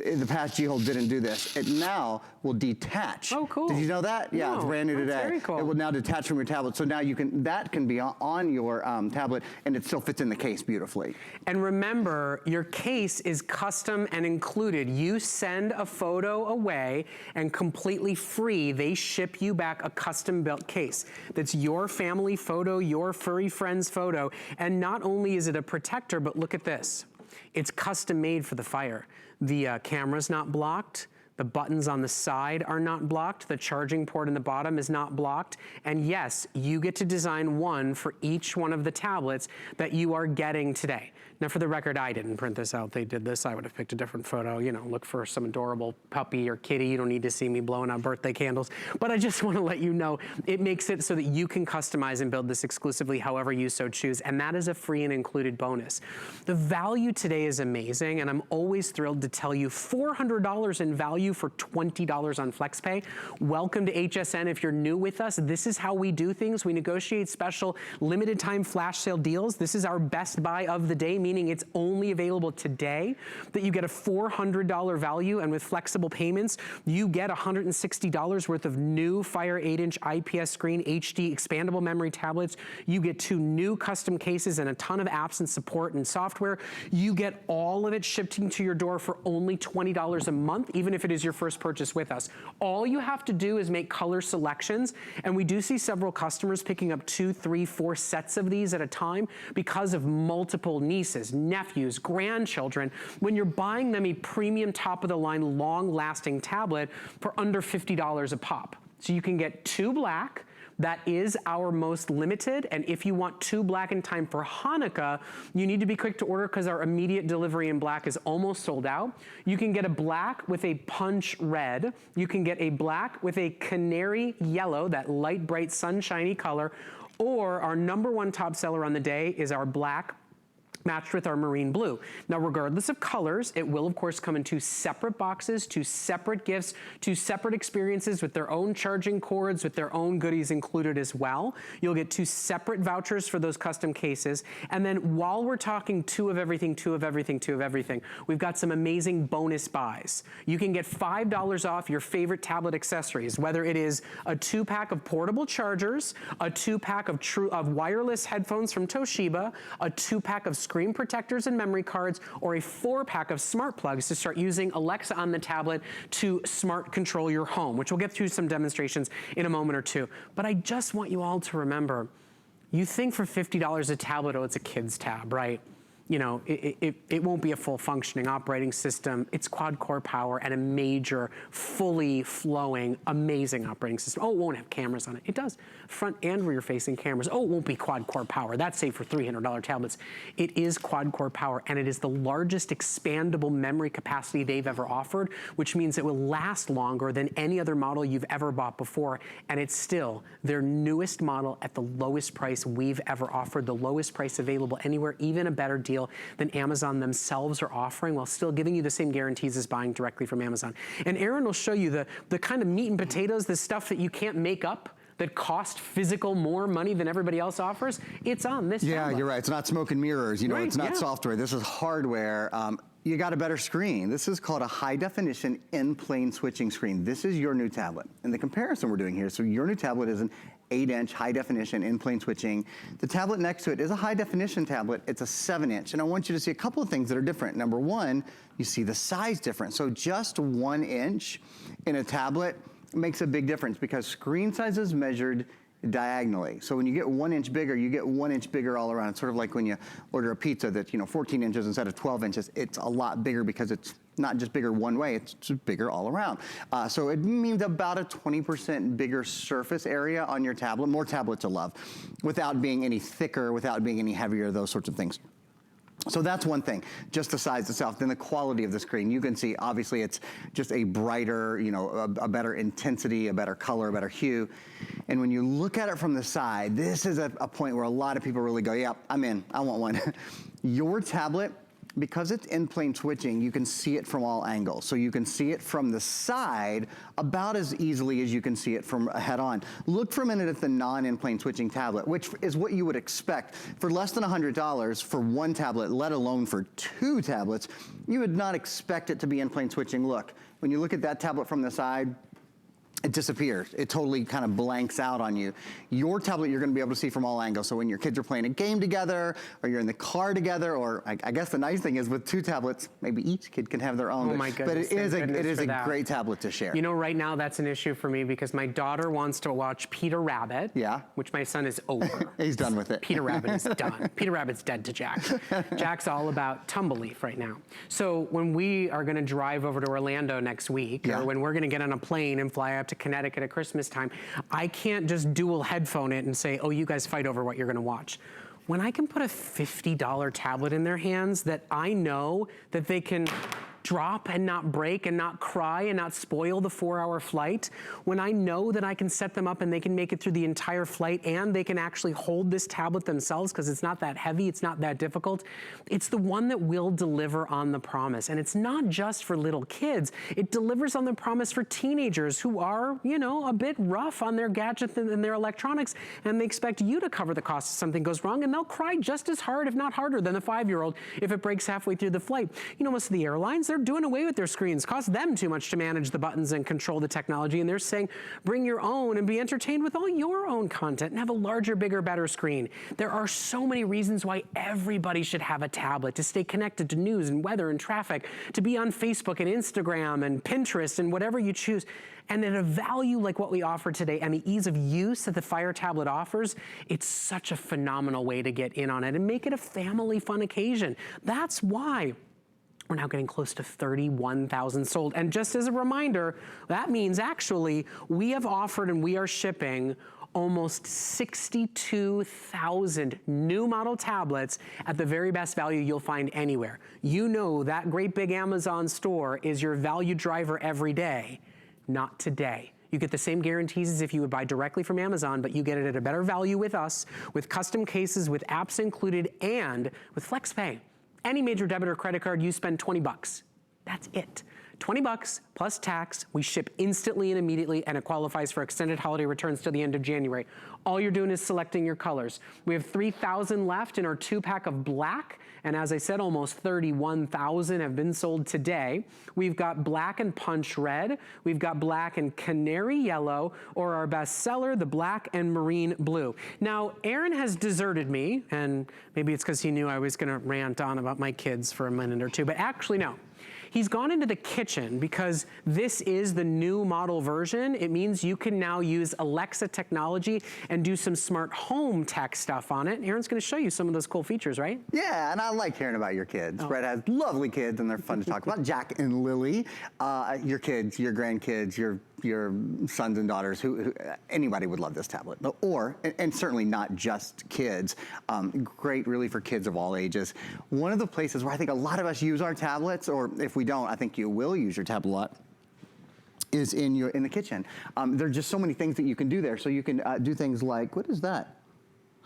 In the past, G-Hold didn't do this. It now will detach. Oh, cool. Did you know that? Yeah, it's brand new today. That's very cool. It will now detach from your tablet. So now that can be on your tablet, and it still fits in the case beautifully. And remember, your case is custom and included. You send a photo away, and completely free, they ship you back a custom-built case. That's your family photo, your furry friend's photo. And not only is it a protector, but look at this. It's custom made for the Fire. The camera's not blocked. The buttons on the side are not blocked. The charging port in the bottom is not blocked. And yes, you get to design one for each one of the tablets that you are getting today. Now, for the record, I didn't print this out. They did this. I would have picked a different photo. You know, look for some adorable puppy or kitty. You don't need to see me blowing out birthday candles. But I just want to let you know, it makes it so that you can customize and build this exclusively however you so choose. And that is a free and included bonus. The value today is amazing, and I'm always thrilled to tell you $400 in value you for $20 on FlexPay. Welcome to HSN. If you're new with us, this is how we do things. We negotiate special limited time flash sale deals. This is our best buy of the day, meaning it's only available today, that you get a $400 value, and with flexible payments, you get $160 worth of new Fire 8-inch IPS screen HD expandable memory tablets. You get 2 new custom cases and a ton of apps and support and software. You get all of it shipped to your door for only $20 a month, even if it is your first purchase with us. All you have to do is make color selections, and we do see several customers picking up 2, 3, 4 sets of these at a time because of multiple nieces, nephews, grandchildren. When you're buying them a premium top-of-the-line, long-lasting tablet for under $50 a pop. So you can get 2 black. That is our most limited, and if you want 2 black in time for Hanukkah, you need to be quick to order because our immediate delivery in black is almost sold out. You can get a black with a punch red. You can get a black with a canary yellow, that light, bright, sunshiny color, or our #1 top seller on the day is our black matched with our marine blue. Now, regardless of colors, it will of course come in 2 separate boxes, 2 separate gifts, 2 separate experiences with their own charging cords, with their own goodies included as well. You'll get 2 separate vouchers for those custom cases. And then while we're talking 2 of everything, 2 of everything, 2 of everything, we've got some amazing bonus buys. You can get $5 off your favorite tablet accessories, whether it is a 2-pack of portable chargers, a 2-pack of wireless headphones from Toshiba, a 2-pack of screen protectors and memory cards, or a 4-pack of smart plugs to start using Alexa on the tablet to smart control your home, which we'll get through some demonstrations in a moment or two. But I just want you all to remember, you think for $50 a tablet, oh, it's a kid's tab, right? You know, it won't be a full functioning operating system. It's quad-core power and a major, fully flowing, amazing operating system. Oh, it won't have cameras on it. It does. Front and rear facing cameras. Oh, it won't be quad-core power. That's safe for $300 tablets. It is quad-core power, and it is the largest expandable memory capacity they've ever offered, which means it will last longer than any other model you've ever bought before, and it's still their newest model at the lowest price we've ever offered, the lowest price available anywhere, even a better deal than Amazon themselves are offering, while still giving you the same guarantees as buying directly from Amazon. And Aaron will show you the kind of meat and potatoes, the stuff that you can't make up, that cost physical more money than everybody else offers. It's on this tablet. You're right. It's not smoke and mirrors. You know, Right, it's not yeah. software. This is hardware. You got a better screen. This is called a high definition in-plane switching screen. This is your new tablet. And the comparison we're doing here, so your new tablet is an 8-inch high definition in-plane switching. The tablet next to it is a high definition tablet. It's a 7-inch. And I want you to see a couple of things that are different. Number one, you see the size difference. So just 1 inch in a tablet makes a big difference because screen size is measured diagonally. So when you get 1 inch bigger, you get 1 inch bigger all around. It's sort of like when you order a pizza that's, 14 inches instead of 12 inches. It's a lot bigger because it's not just bigger one way, it's just bigger all around. So it means about a 20% bigger surface area on your tablet, more tablet to love, without being any thicker, without being any heavier, those sorts of things. So that's one thing, just the size itself. Then the quality of the screen. You can see, obviously, it's just a brighter, a better intensity, a better color, a better hue. And when you look at it from the side, this is a point where a lot of people really go, yeah, I'm in, I want one. Your tablet, because it's in-plane switching, you can see it from all angles. So you can see it from the side about as easily as you can see it from head-on. Look for a minute at the non-in-plane switching tablet, which is what you would expect. For less than $100 for one tablet, let alone for 2 tablets, you would not expect it to be in-plane switching. Look, when you look at that tablet from the side, it disappears. It totally kind of blanks out on you. Your tablet, you're gonna be able to see from all angles. So when your kids are playing a game together, or you're in the car together, or I guess the nice thing is with 2 tablets, maybe each kid can have their own. Oh my goodness, but it is a great tablet to share. You know, right now that's an issue for me because my daughter wants to watch Peter Rabbit. Yeah. Which my son is over. He's done with it. Peter Rabbit is done. Peter Rabbit's dead to Jack. Jack's all about Tumbleleaf right now. So when we are gonna drive over to Orlando next week, or when we're gonna get on a plane and fly up to Connecticut at Christmas time, I can't just dual headphone it and say, oh, you guys fight over what you're gonna watch. When I can put a $50 tablet in their hands that I know that they can drop and not break and not cry and not spoil the 4-hour flight, when I know that I can set them up and they can make it through the entire flight and they can actually hold this tablet themselves because it's not that heavy, it's not that difficult, it's the one that will deliver on the promise. And it's not just for little kids, it delivers on the promise for teenagers who are, you know, a bit rough on their gadgets and their electronics, and they expect you to cover the cost if something goes wrong, and they'll cry just as hard, if not harder, than the 5-year-old if it breaks halfway through the flight. You know, most of the airlines, they're doing away with their screens. It costs them too much to manage the buttons and control the technology, and they're saying, bring your own and be entertained with all your own content and have a larger, bigger, better screen. There are so many reasons why everybody should have a tablet to stay connected to news and weather and traffic, to be on Facebook and Instagram and Pinterest and whatever you choose. And at a value like what we offer today and the ease of use that the Fire tablet offers, it's such a phenomenal way to get in on it and make it a family fun occasion. That's why we're now getting close to 31,000 sold. And just as a reminder, that means actually we have offered and we are shipping almost 62,000 new model tablets at the very best value you'll find anywhere. You know that great big Amazon store is your value driver every day. Not today. You get the same guarantees as if you would buy directly from Amazon, but you get it at a better value with us, with custom cases, with apps included, and with FlexPay. Any major debit or credit card, you spend 20 bucks. That's it. 20 bucks plus tax. We ship instantly and immediately, and it qualifies for extended holiday returns till the end of January. All you're doing is selecting your colors. We have 3,000 left in our 2-pack of black, and as I said, almost 31,000 have been sold today. We've got black and punch red. We've got black and canary yellow, or our best seller, the black and marine blue. Now, Aaron has deserted me, and maybe it's because he knew I was gonna rant on about my kids for a minute or two, but actually no. He's gone into the kitchen because this is the new model version. It means you can now use Alexa technology and do some smart home tech stuff on it. Aaron's gonna show you some of those cool features, right? Yeah, and I like hearing about your kids. Brett has lovely kids and they're fun to talk about. Jack and Lily, your kids, your grandkids, your sons and daughters, who anybody would love this tablet. And certainly not just kids. Great really for kids of all ages. One of the places where I think a lot of us use our tablets, or if we don't, I think you will use your tablet a lot, is in the kitchen. There are just so many things that you can do there. So you can do things like, what is that?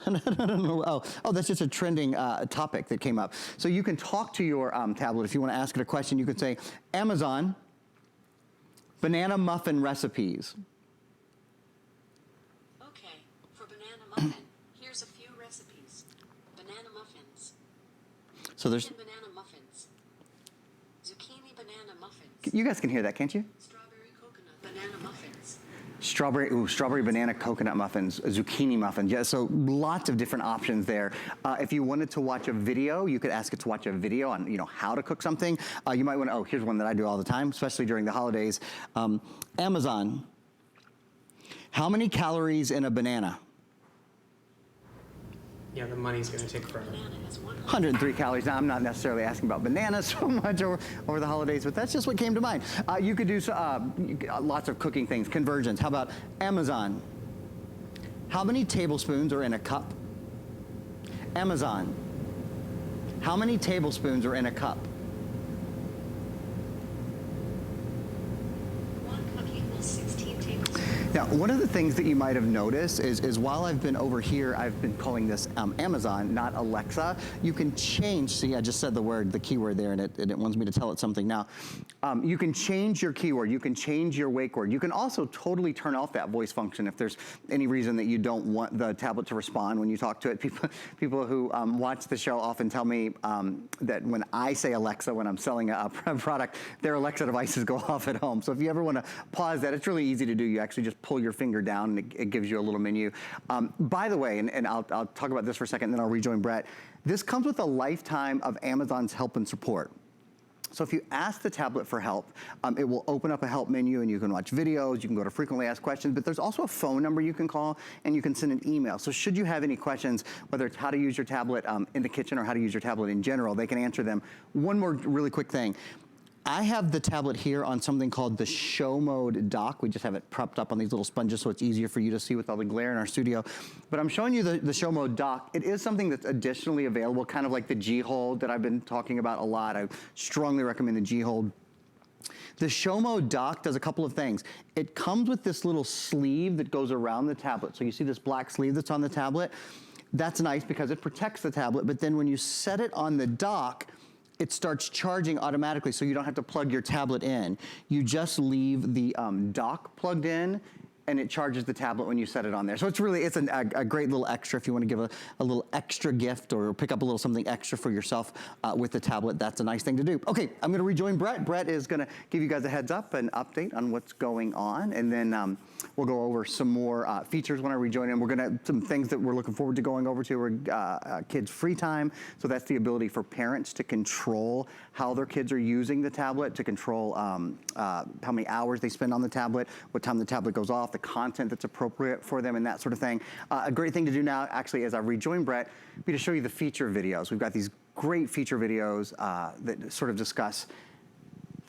I don't know. Oh, that's just a trending topic that came up. So you can talk to your tablet. If you want to ask it a question, you can say, Amazon, banana muffin recipes. Okay, for banana muffin, here's a few recipes. Banana muffins. So there's Banana muffins. Zucchini banana muffins. You guys can hear that, can't you? Strawberry coconut banana muffins. Strawberry banana coconut muffins, zucchini muffins. Yeah, so lots of different options there. If you wanted to watch a video, you could ask it to watch a video on, you know, how to cook something. You might want to, here's one that I do all the time, especially during the holidays. Amazon, how many calories in a banana? Yeah, the money's gonna take forever. 103 calories. Now, I'm not necessarily asking about bananas so much over the holidays, but that's just what came to mind. You could do lots of cooking things, conversions. How about Amazon? How many tablespoons are in a cup? Amazon, how many tablespoons are in a cup? Now, one of the things that you might have noticed is while I've been over here, I've been calling this Amazon, not Alexa. You can change, see, I just said the keyword there, and it wants me to tell it something now. You can change your keyword. You can change your wake word. You can also totally turn off that voice function if there's any reason that you don't want the tablet to respond when you talk to it. People who watch the show often tell me that when I say Alexa, when I'm selling a product, their Alexa devices go off at home. So if you ever want to pause that, it's really easy to do. You actually just pull your finger down and it gives you a little menu. By the way, and I'll talk about this for a second, and then I'll rejoin Brett. This comes with a lifetime of Amazon's help and support. So if you ask the tablet for help, it will open up a help menu and you can watch videos, you can go to frequently asked questions, but there's also a phone number you can call and you can send an email. So should you have any questions, whether it's how to use your tablet in the kitchen or how to use your tablet in general, they can answer them. One more really quick thing. I have the tablet here on something called the show mode dock. We just have it propped up on these little sponges so it's easier for you to see with all the glare in our studio. But I'm showing you the show mode dock. It is something that's additionally available, kind of like the G-Hold that I've been talking about a lot. I strongly recommend the G-Hold. The show mode dock does a couple of things. It comes with this little sleeve that goes around the tablet. So you see this black sleeve that's on the tablet? That's nice because it protects the tablet, but then when you set it on the dock, it starts charging automatically, so you don't have to plug your tablet in. You just leave the dock plugged in, and it charges the tablet when you set it on there. So it's really, it's a great little extra if you want to give a little extra gift or pick up a little something extra for yourself with the tablet. That's a nice thing to do. Okay, I'm gonna rejoin Brett. Brett is gonna give you guys a heads up, an update on what's going on, and then we'll go over some more features when I rejoin him. We're gonna, some things that we're looking forward to going over to are kids' free time. So that's the ability for parents to control how their kids are using the tablet, to control how many hours they spend on the tablet, what time the tablet goes off, the content that's appropriate for them, and that sort of thing. A great thing to do now, actually, as I rejoin Brett, be to show you the feature videos. We've got these great feature videos that sort of discuss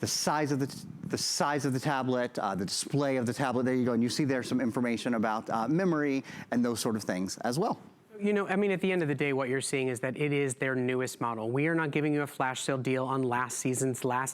the size of the tablet, the display of the tablet. There you go, and you see there's some information about memory and those sort of things as well. You know, I mean, at the end of the day, what you're seeing is that it is their newest model. We are not giving you a flash sale deal on last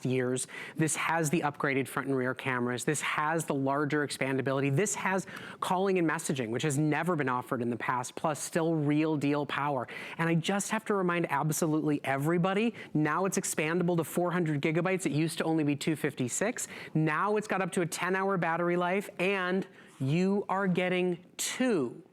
year's. This has the upgraded front and rear cameras. This has the larger expandability. This has calling and messaging, which has never been offered in the past, plus still real deal power. And I just have to remind absolutely everybody, now it's expandable to 400 gigabytes. It used to only be 256. Now it's got up to a 10-hour battery life, and you are getting 2.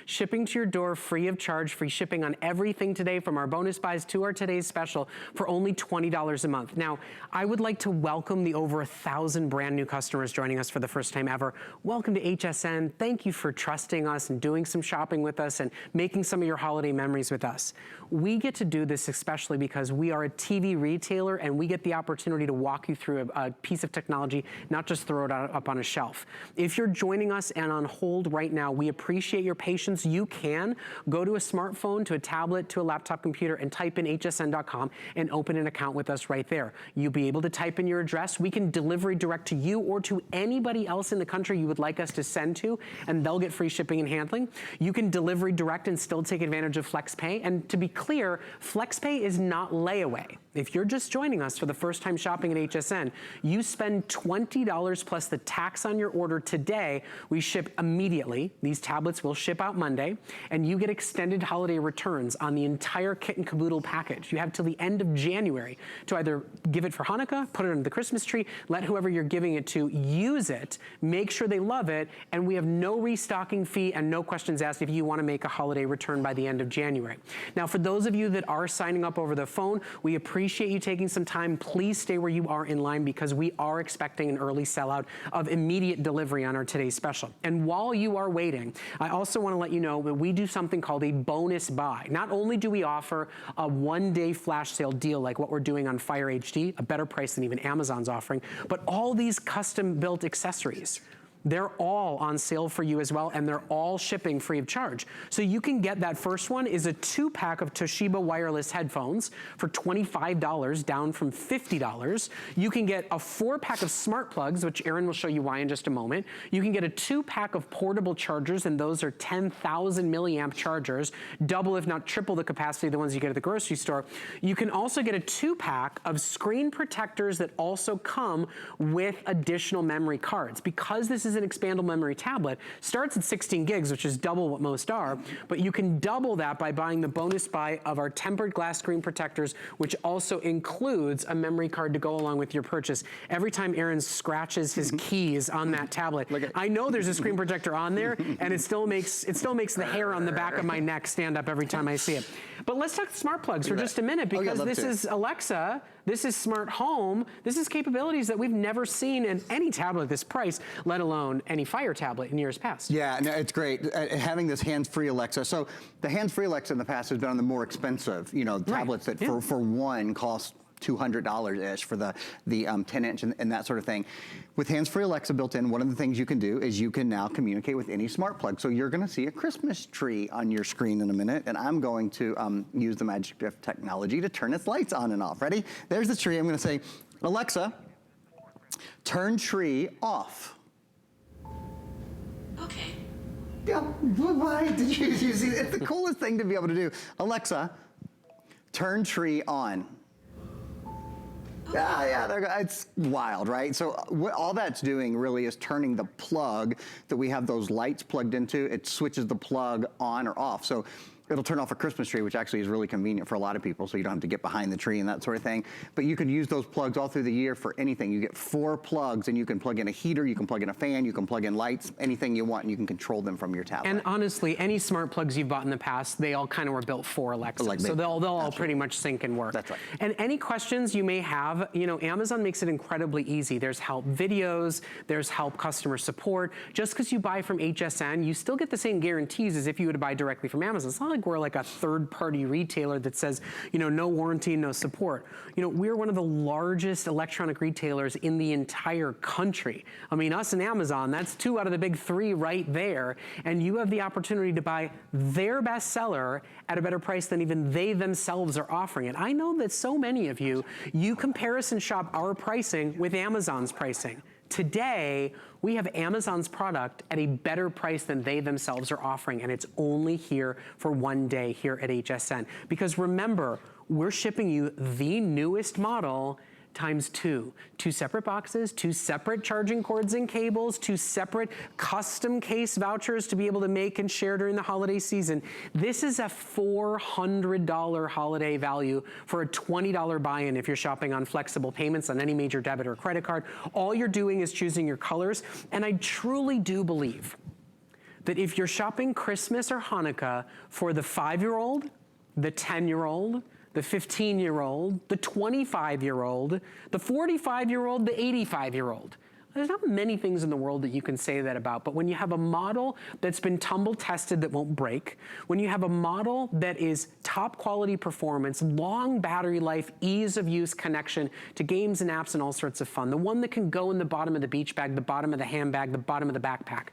Shipping to your door free of charge, free shipping on everything today from our bonus buys to our today's special for only $20 a month. Now, I would like to welcome the over 1,000 brand new customers joining us for the first time ever. Welcome to HSN. Thank you for trusting us and doing some shopping with us and making some of your holiday memories with us. We get to do this especially because we are a TV retailer and we get the opportunity to walk you through a piece of technology, not just throw it up on a shelf. If you're joining us and on hold right now, we appreciate your patience. You can go to a smartphone, to a tablet, to a laptop computer and type in hsn.com and open an account with us right there. You'll be able to type in your address. We can deliver direct to you or to anybody else in the country you would like us to send to, and they'll get free shipping and handling. You can delivery direct and still take advantage of FlexPay. And to be clear, FlexPay is not layaway. If you're just joining us for the first time shopping at HSN, you spend $20 plus the tax on your order today. We ship immediately. These tablets will ship out Monday, and you get extended holiday returns on the entire kit and caboodle package. You have till the end of January to either give it for Hanukkah, put it under the Christmas tree, let whoever you're giving it to use it, make sure they love it, and we have no restocking fee and no questions asked if you want to make a holiday return by the end of January. Now, for those of you that are signing up over the phone, we appreciate you taking some time. Please stay where you are in line because we are expecting an early sellout of immediate delivery on our today's special. And while you are waiting, I also want to let you know that we do something called a bonus buy. Not only do we offer a one-day flash sale deal like what we're doing on Fire HD, a better price than even Amazon's offering, but all these custom-built accessories, they're all on sale for you as well, and they're all shipping free of charge. So you can get that first one is a 2-pack of Toshiba wireless headphones for $25, down from $50. You can get a 4-pack of smart plugs, which Erin will show you why in just a moment. You can get a 2-pack of portable chargers, and those are 10,000 milliamp chargers, double if not triple the capacity of the ones you get at the grocery store. You can also get a 2-pack of screen protectors that also come with additional memory cards. Because this is an expandable memory tablet, starts at 16 gigs, which is double what most are, but you can double that by buying the bonus buy of our tempered glass screen protectors, which also includes a memory card to go along with your purchase. Every time Aaron scratches his keys on that tablet, I know there's a screen protector on there, and it still makes the hair on the back of my neck stand up every time I see it. But let's talk smart plugs for just a minute, because this is Alexa, this is smart home, this is capabilities that we've never seen in any tablet at this price, let alone any Fire tablet in years past. Yeah, no, it's great having this hands-free Alexa. So the hands-free Alexa in the past has been on the more expensive, you know, tablets that for one cost $200-ish for the 10-inch and that sort of thing. With hands-free Alexa built in, one of the things you can do is you can now communicate with any smart plug. So you're gonna see a Christmas tree on your screen in a minute, and I'm going to use the magic of technology to turn its lights on and off. Ready? There's the tree. I'm gonna say, Alexa, turn tree off. Okay. Yeah, why did you see? It's the coolest thing to be able to do. Alexa, turn tree on. Yeah, there you go. It's wild, right? So all that's doing really is turning the plug that we have those lights plugged into, it switches the plug on or off. So it'll turn off a Christmas tree, which actually is really convenient for a lot of people, so you don't have to get behind the tree and that sort of thing. But you can use those plugs all through the year for anything. You get 4 plugs, and you can plug in a heater, you can plug in a fan, you can plug in lights, anything you want, and you can control them from your tablet. And honestly, any smart plugs you've bought in the past, they all kind of were built for Alexa. So they'll all pretty much sync and work. That's right. And any questions you may have, you know, Amazon makes it incredibly easy. There's help videos, there's help customer support. Just because you buy from HSN, you still get the same guarantees as if you were to buy directly from Amazon. It's not like we're like a third-party retailer that says, you know, no warranty, no support. You know, we're one of the largest electronic retailers in the entire country. I mean, us and Amazon, that's 2 out of the big 3 right there. And you have the opportunity to buy their bestseller at a better price than even they themselves are offering. And I know that so many of you comparison shop our pricing with Amazon's pricing. Today, we have Amazon's product at a better price than they themselves are offering, and it's only here for 1 day here at HSN. Because remember, we're shipping you the newest model times 2. 2 separate boxes, 2 separate charging cords and cables, 2 separate custom case vouchers to be able to make and share during the holiday season. This is a $400 holiday value for a $20 buy-in if you're shopping on flexible payments on any major debit or credit card. All you're doing is choosing your colors, and I truly do believe that if you're shopping Christmas or Hanukkah for the 5-year-old, the 10-year-old, the 15-year-old, the 25-year-old, the 45-year-old, the 85-year-old. There's not many things in the world that you can say that about, but when you have a model that's been tumble tested that won't break, when you have a model that is top quality performance, long battery life, ease of use connection to games and apps and all sorts of fun, the one that can go in the bottom of the beach bag, the bottom of the handbag, the bottom of the backpack,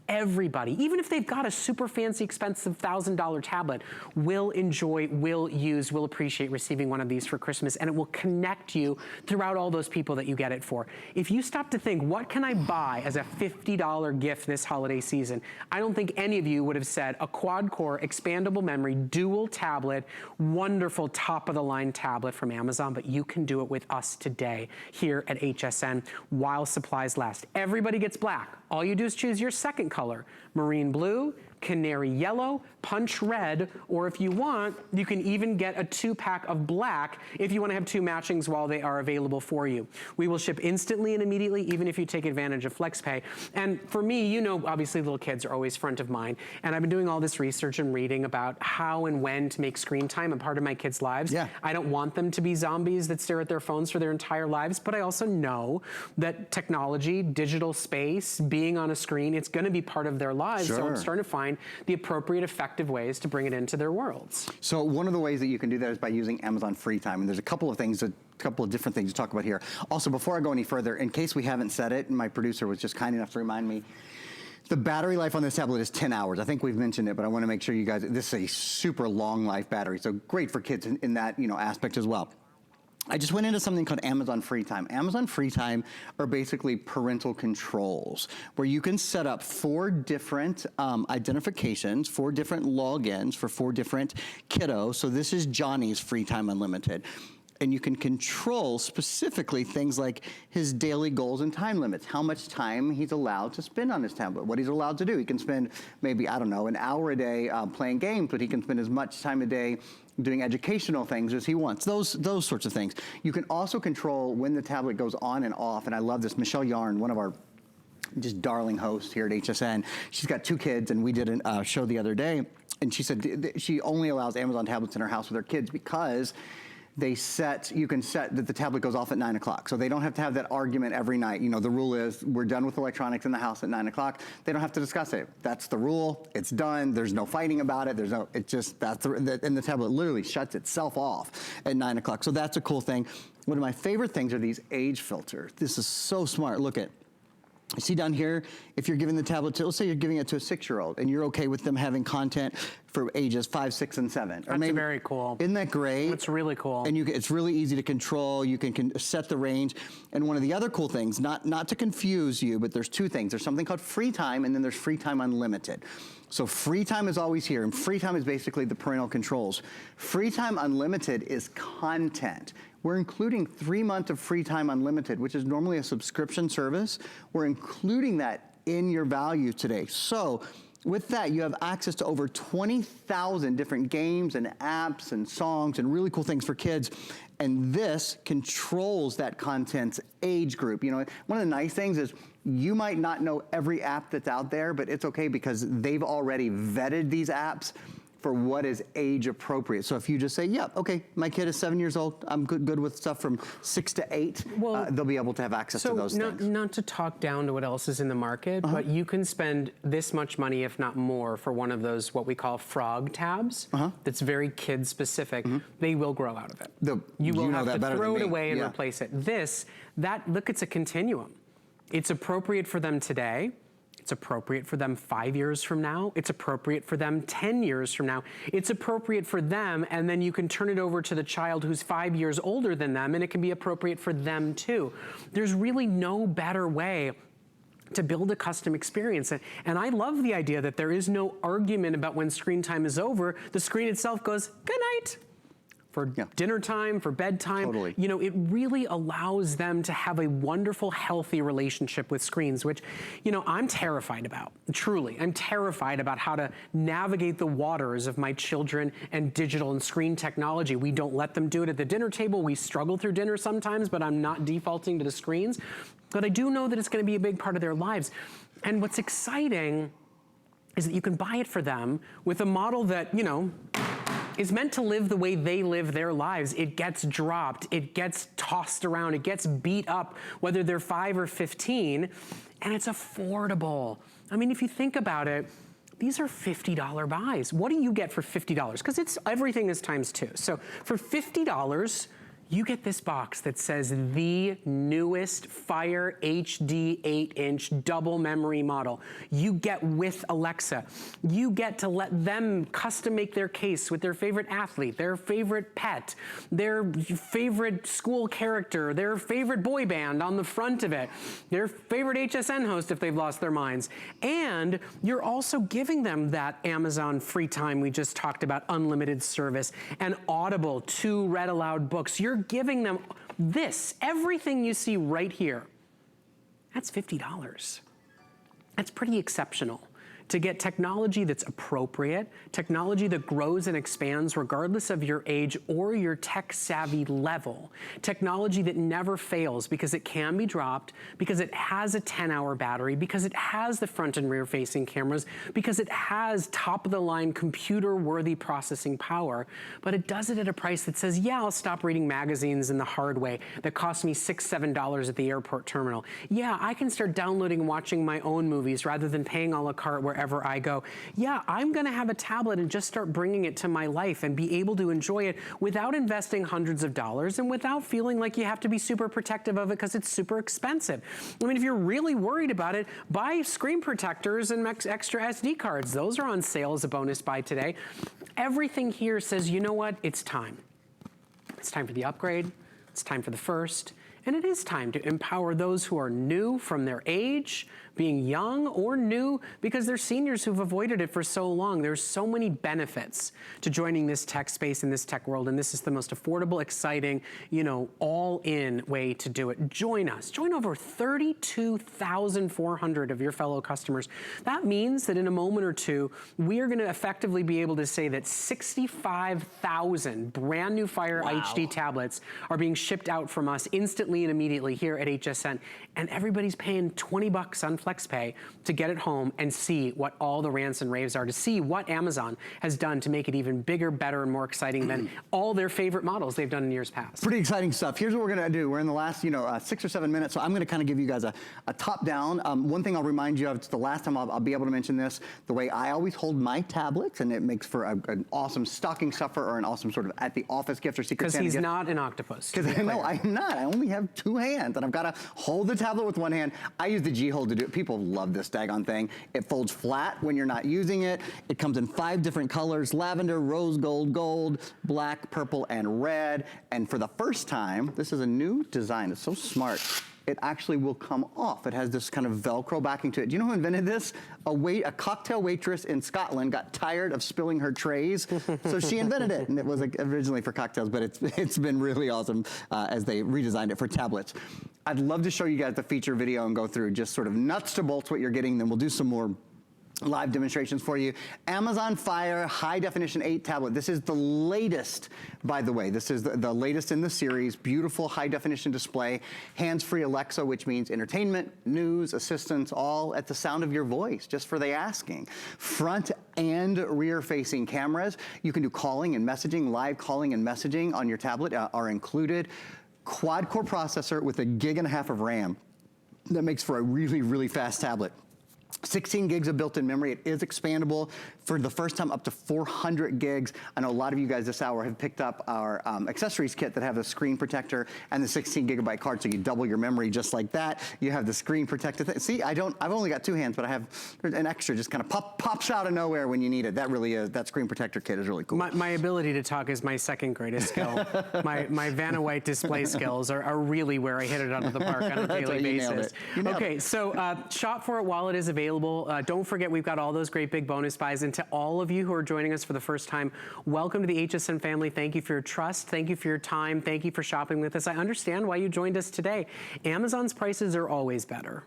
everybody, even if they've got a super fancy, expensive $1,000 tablet, will enjoy, will use, will appreciate receiving one of these for Christmas, and it will connect you throughout all those people that you get it for. If you stop to think, what can I buy as a $50 gift this holiday season? I don't think any of you would have said a quad-core, expandable memory, dual tablet, wonderful top-of-the-line tablet from Amazon, but you can do it with us today here at HSN while supplies last. Everybody gets black. All you do is choose your second color, marine blue, canary yellow, punch red, or if you want, you can even get a 2-pack of black if you want to have 2 matchings while they are available for you. We will ship instantly and immediately, even if you take advantage of FlexPay. And for me, you know, obviously little kids are always front of mind, and I've been doing all this research and reading about how and when to make screen time a part of my kids' lives. Yeah. I don't want them to be zombies that stare at their phones for their entire lives, but I also know that technology, digital space, being on a screen, it's going to be part of their lives. Sure. So I'm starting to find the appropriate, effective ways to bring it into their worlds. So one of the ways that you can do that is by using Amazon Free Time, and there's a couple of things a couple of different things to talk about here. Also, before I go any further, in case we haven't said it, and my producer was just kind enough to remind me, the battery life on this tablet is 10 hours. I think we've mentioned it, but I want to make sure you guys, this is a super long life battery, so great for kids in that, you know, aspect as well. I just went into something called Amazon Free Time. Amazon Free Time are basically parental controls where you can set up 4 different identifications, 4 different logins for 4 different kiddos. So this is Johnny's Free Time Unlimited. And you can control specifically things like his daily goals and time limits, how much time he's allowed to spend on his tablet, what he's allowed to do. He can spend maybe, I don't know, an hour a day playing games, but he can spend as much time a day doing educational things as he wants, those sorts of things. You can also control when the tablet goes on and off, and I love this. Michelle Yarn, one of our just darling hosts here at HSN, she's got 2 kids, and we did a show the other day, and she said she only allows Amazon tablets in her house with her kids because you can set that the tablet goes off at 9 o'clock. So they don't have to have that argument every night. You know, the rule is we're done with electronics in the house at 9 o'clock. They don't have to discuss it. That's the rule. It's done. There's no fighting about it. And the tablet literally shuts itself off at 9 o'clock. So that's a cool thing. One of my favorite things are these age filters. This is so smart. Look at, See down here, if you're giving the tablet to, let's say you're giving it to a 6-year-old and you're okay with them having content for ages 5, 6, and 7. That's very cool. Isn't that great? It's really cool. And it's really easy to control. You can set the range. And one of the other cool things, not to confuse you, but there's 2 things. There's something called free time, and then there's free time unlimited. So free time is always here, and free time is basically the parental controls. Free time unlimited is content. We're including 3 months of free time unlimited, which is normally a subscription service. We're including that in your value today. So with that, you have access to over 20,000 different games and apps and songs and really cool things for kids. And this controls that content's age group. You know, one of the nice things is you might not know every app that's out there, but it's okay because they've already vetted these apps for what is age appropriate. So if you just say, yeah, okay, my kid is 7 years old, I'm good with stuff from 6 to 8, they'll be able to have access to those things. Not to talk down to what else is in the market, but you can spend this much money, if not more, for one of those, what we call frog tabs, that's very kid specific. They will grow out of it. You will have to throw it away and replace it. Look, it's a continuum. It's appropriate for them today. It's appropriate for them 5 years from now. It's appropriate for them 10 years from now. It's appropriate for them, and then you can turn it over to the child who's 5 years older than them, and it can be appropriate for them too. There's really no better way to build a custom experience. And I love the idea that there is no argument about when screen time is over. The screen itself goes, good night. For dinner time, for bedtime. Totally. You know, it really allows them to have a wonderful, healthy relationship with screens, which, you know, I'm terrified about. Truly, I'm terrified about how to navigate the waters of my children and digital and screen technology. We don't let them do it at the dinner table. We struggle through dinner sometimes, but I'm not defaulting to the screens. But I do know that it's going to be a big part of their lives. And what's exciting is that you can buy it for them with a model that, you know, is meant to live the way they live their lives. It gets dropped, it gets tossed around, it gets beat up, whether they're 5 or 15, and it's affordable. I mean, if you think about it, these are $50 buys. What do you get for $50? Because everything is times 2. So for $50, you get this box that says the newest Fire HD 8-inch double memory model. You get with Alexa. You get to let them custom make their case with their favorite athlete, their favorite pet, their favorite school character, their favorite boy band on the front of it, their favorite HSN host if they've lost their minds. And you're also giving them that Amazon free time we just talked about, unlimited service, and Audible, 2 read aloud books. You're giving them this, everything you see right here. That's $50. That's pretty exceptional. To get technology that's appropriate, technology that grows and expands regardless of your age or your tech savvy level, technology that never fails because it can be dropped, because it has a 10-hour battery, because it has the front and rear facing cameras, because it has top of the line computer worthy processing power, but it does it at a price that says, yeah, I'll stop reading magazines in the hard way that cost me $6, $7 at the airport terminal. Yeah, I can start downloading and watching my own movies rather than paying a la carte wherever I go. Yeah, I'm gonna have a tablet and just start bringing it to my life and be able to enjoy it without investing hundreds of dollars and without feeling like you have to be super protective of it because it's super expensive. I mean, if you're really worried about it, buy screen protectors and extra SD cards. Those are on sale as a bonus buy today. Everything here says, you know what? It's time. It's time for the upgrade. It's time for the first. And it is time to empower those who are new from their age, being young, or new because they're seniors who've avoided it for so long. There's so many benefits to joining this tech space in this tech world, and this is the most affordable, exciting, you know, all-in way to do it. Join us. Join over 32,400 of your fellow customers. That means that in a moment or two, we are gonna effectively be able to say that 65,000 brand new Fire HD tablets are being shipped out from us instantly and immediately here at HSN, and everybody's paying 20 bucks on FlexPay to get it home and see what all the rants and raves are, to see what Amazon has done to make it even bigger, better, and more exciting than all their favorite models they've done in years past. Pretty exciting stuff. Here's what we're gonna do. We're in the last, 6 or 7 minutes, so I'm gonna kind of give you guys a top down. One thing I'll remind you of, it's the last time I'll be able to mention this, the way I always hold my tablets, and it makes for an awesome stocking stuffer or an awesome sort of at the office gift or secret Santa gift. Because he's not an octopus. Because no, I'm not. I only have have two hands and I've got to hold the tablet with one hand. I use the G-Hold to do it. People love this daggone thing. It folds flat when you're not using it. It comes in 5 different colors: lavender, rose gold, gold, black, purple, and red. And for the first time, this is a new design. It's so smart. It actually will come off. It has this kind of Velcro backing to it. Do you know who invented this? A cocktail waitress in Scotland got tired of spilling her trays, so she invented it. And it was originally for cocktails, but it's been really awesome as they redesigned it for tablets. I'd love to show you guys the feature video and go through just sort of nuts to bolts what you're getting. Then we'll do some more live demonstrations for you. Amazon Fire High Definition 8 tablet. This is the latest, by the way. This is the latest in the series. Beautiful high definition display. Hands-free Alexa, which means entertainment, news, assistance, all at the sound of your voice, just for the asking. Front and rear facing cameras. You can do calling and messaging. Live calling and messaging on your tablet are included. Quad-core processor with 1.5 gigs of RAM. That makes for a really, really fast tablet. 16 gigs of built-in memory. It is expandable for the first time up to 400 gigs. I know a lot of you guys this hour have picked up our accessories kit that have the screen protector and the 16 gigabyte card, so you double your memory just like that. You have the screen protected thing. See, I've only got 2 hands, but I have an extra just kind of pops out of nowhere when you need it. That really is, that screen protector kit is really cool. My ability to talk is my second greatest skill. my Vanna White display skills are really where I hit it out of the park on a daily basis. Okay, so shop for it while it is available. Don't forget, we've got all those great big bonus buys. And to all of you who are joining us for the first time, welcome to the HSN family. Thank you for your trust. Thank you for your time. Thank you for shopping with us. I understand why you joined us today. Amazon's prices are always better.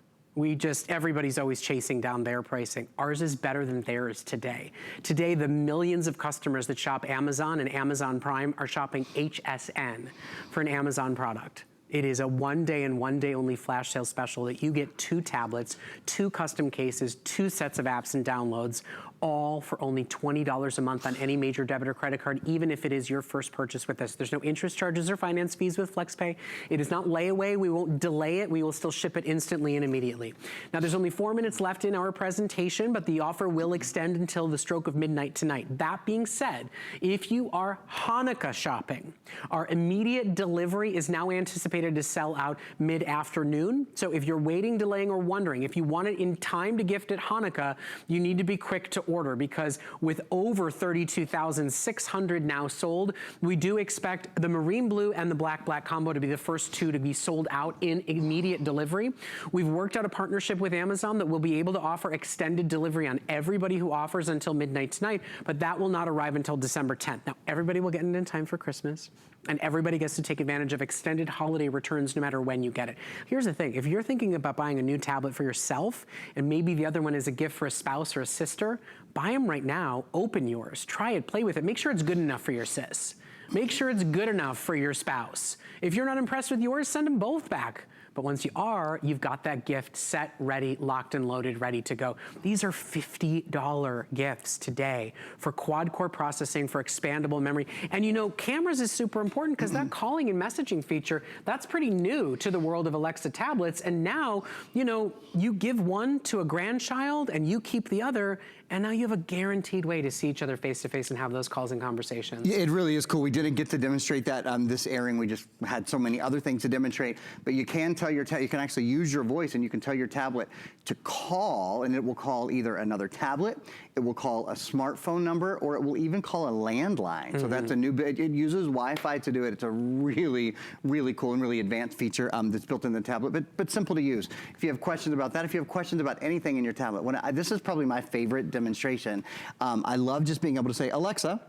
Everybody's always chasing down their pricing. Ours is better than theirs today. Today, the millions of customers that shop Amazon and Amazon Prime are shopping HSN for an Amazon product. It is a one-day and one-day only flash sale special that you get 2 tablets, 2 custom cases, 2 sets of apps and downloads, all for only $20 a month on any major debit or credit card, even if it is your first purchase with us. There's no interest charges or finance fees with FlexPay. It is not layaway. We won't delay it. We will still ship it instantly and immediately. Now, there's only 4 minutes left in our presentation, but the offer will extend until the stroke of midnight tonight. That being said, if you are Hanukkah shopping, our immediate delivery is now anticipated to sell out mid-afternoon. So if you're waiting, delaying, or wondering, if you want it in time to gift at Hanukkah, you need to be quick to order, because with over 32,600 now sold, we do expect the marine blue and the black combo to be the first 2 to be sold out in immediate delivery. We've worked out a partnership with Amazon that will be able to offer extended delivery on everybody who offers until midnight tonight, but that will not arrive until December 10th. Now, everybody will get it in time for Christmas, and everybody gets to take advantage of extended holiday returns no matter when you get it. Here's the thing, if you're thinking about buying a new tablet for yourself, and maybe the other one is a gift for a spouse or a sister, buy them right now, open yours, try it, play with it, make sure it's good enough for your sis. Make sure it's good enough for your spouse. If you're not impressed with yours, send them both back. But once you are, you've got that gift set, ready, locked and loaded, ready to go. These are $50 gifts today for quad-core processing, for expandable memory. And you know, cameras is super important, because that calling and messaging feature, that's pretty new to the world of Alexa tablets. And now, you know, you give one to a grandchild and you keep the other, and now you have a guaranteed way to see each other face to face and have those calls and conversations. Yeah, it really is cool. We didn't get to demonstrate that this airing. We just had so many other things to demonstrate. But you can tell you can actually use your voice, and you can tell your tablet to call, and it will call either another tablet, it will call a smartphone number, or it will even call a landline. So that's a new bit. It uses Wi-Fi to do it. It's a really, really cool and really advanced feature that's built in the tablet, but simple to use. If you have questions about that, if you have questions about anything in your tablet, this is probably my favorite demonstration. I love just being able to say, Alexa,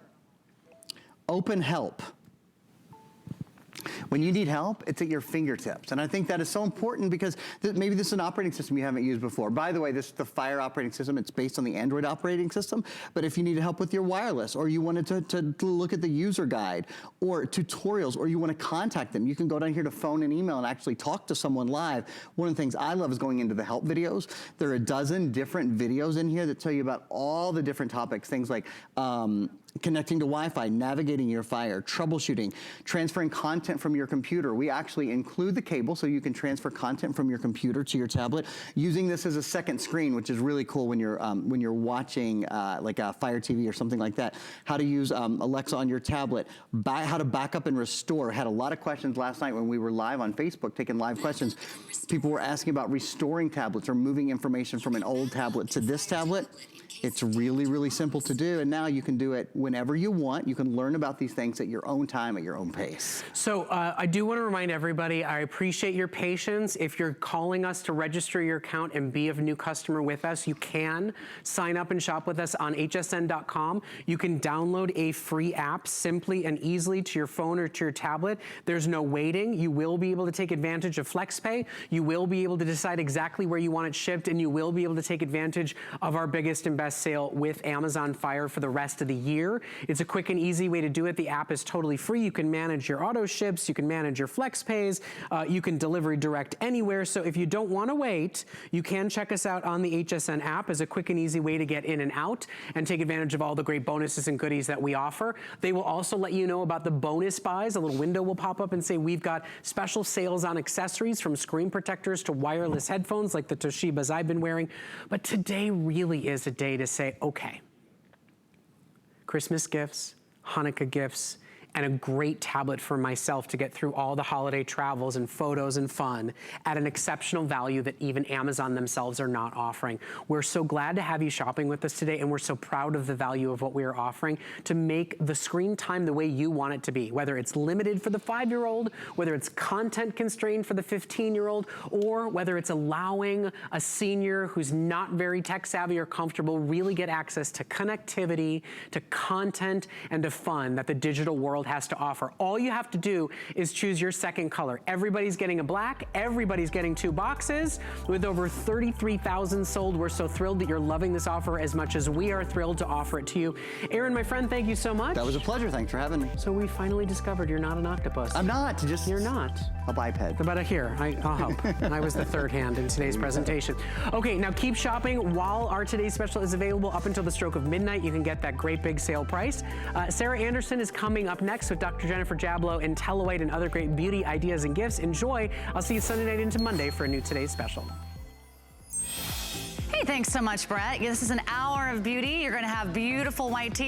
open help. When you need help, it's at your fingertips. And I think that is so important, because maybe this is an operating system you haven't used before. By the way, this is the Fire operating system. It's based on the Android operating system. But if you need help with your wireless, or you wanted to look at the user guide or tutorials, or you want to contact them, you can go down here to phone and email and actually talk to someone live. One of the things I love is going into the help videos. There are a dozen different videos in here that tell you about all the different topics, things like connecting to Wi-Fi, navigating your Fire, troubleshooting, transferring content from your computer. We actually include the cable so you can transfer content from your computer to your tablet, using this as a second screen, which is really cool when you're watching like a Fire TV or something like that. How to use Alexa on your tablet, how to back up and restore. Had a lot of questions last night when we were live on Facebook taking live questions. People were asking about restoring tablets or moving information from an old tablet to this tablet. It's really, really simple to do, and now you can do it whenever you want. You can learn about these things at your own time, at your own pace. So I do want to remind everybody, I appreciate your patience. If you're calling us to register your account and be a new customer with us, you can sign up and shop with us on hsn.com. You can download a free app simply and easily to your phone or to your tablet. There's no waiting. You will be able to take advantage of FlexPay. You will be able to decide exactly where you want it shipped, and you will be able to take advantage of our biggest and best sale with Amazon Fire for the rest of the year. It's a quick and easy way to do it. The app is totally free. You can manage your auto ships, you can manage your flex pays, you can delivery direct anywhere. So if you don't want to wait, you can check us out on the HSN app as a quick and easy way to get in and out and take advantage of all the great bonuses and goodies that we offer. They will also let you know about the bonus buys. A little window will pop up and say we've got special sales on accessories, from screen protectors to wireless headphones like the Toshibas I've been wearing. But today really is a day to say, okay, Christmas gifts, Hanukkah gifts, and a great tablet for myself to get through all the holiday travels and photos and fun at an exceptional value that even Amazon themselves are not offering. We're so glad to have you shopping with us today, and we're so proud of the value of what we are offering to make the screen time the way you want it to be, whether it's limited for the 5-year-old, whether it's content constrained for the 15-year-old, or whether it's allowing a senior who's not very tech savvy or comfortable really get access to connectivity, to content, and to fun that the digital world has to offer. All you have to do is choose your second color. Everybody's getting a black, everybody's getting 2 boxes. With over 33,000 sold, we're so thrilled that you're loving this offer as much as we are thrilled to offer it to you. Aaron, my friend, thank you so much. That was a pleasure, thanks for having me. So we finally discovered you're not an octopus. I'm not, You're not. A biped. But here, I'll help. I was the third hand in today's presentation. Okay, now keep shopping while our today's special is available up until the stroke of midnight. You can get that great big sale price. Sarah Anderson is coming up next with Dr. Jennifer Jablow and Tellawhite and other great beauty ideas and gifts. Enjoy. I'll see you Sunday night into Monday for a new Today's Special. Hey, thanks so much, Brett. This is an hour of beauty. You're going to have beautiful white teeth.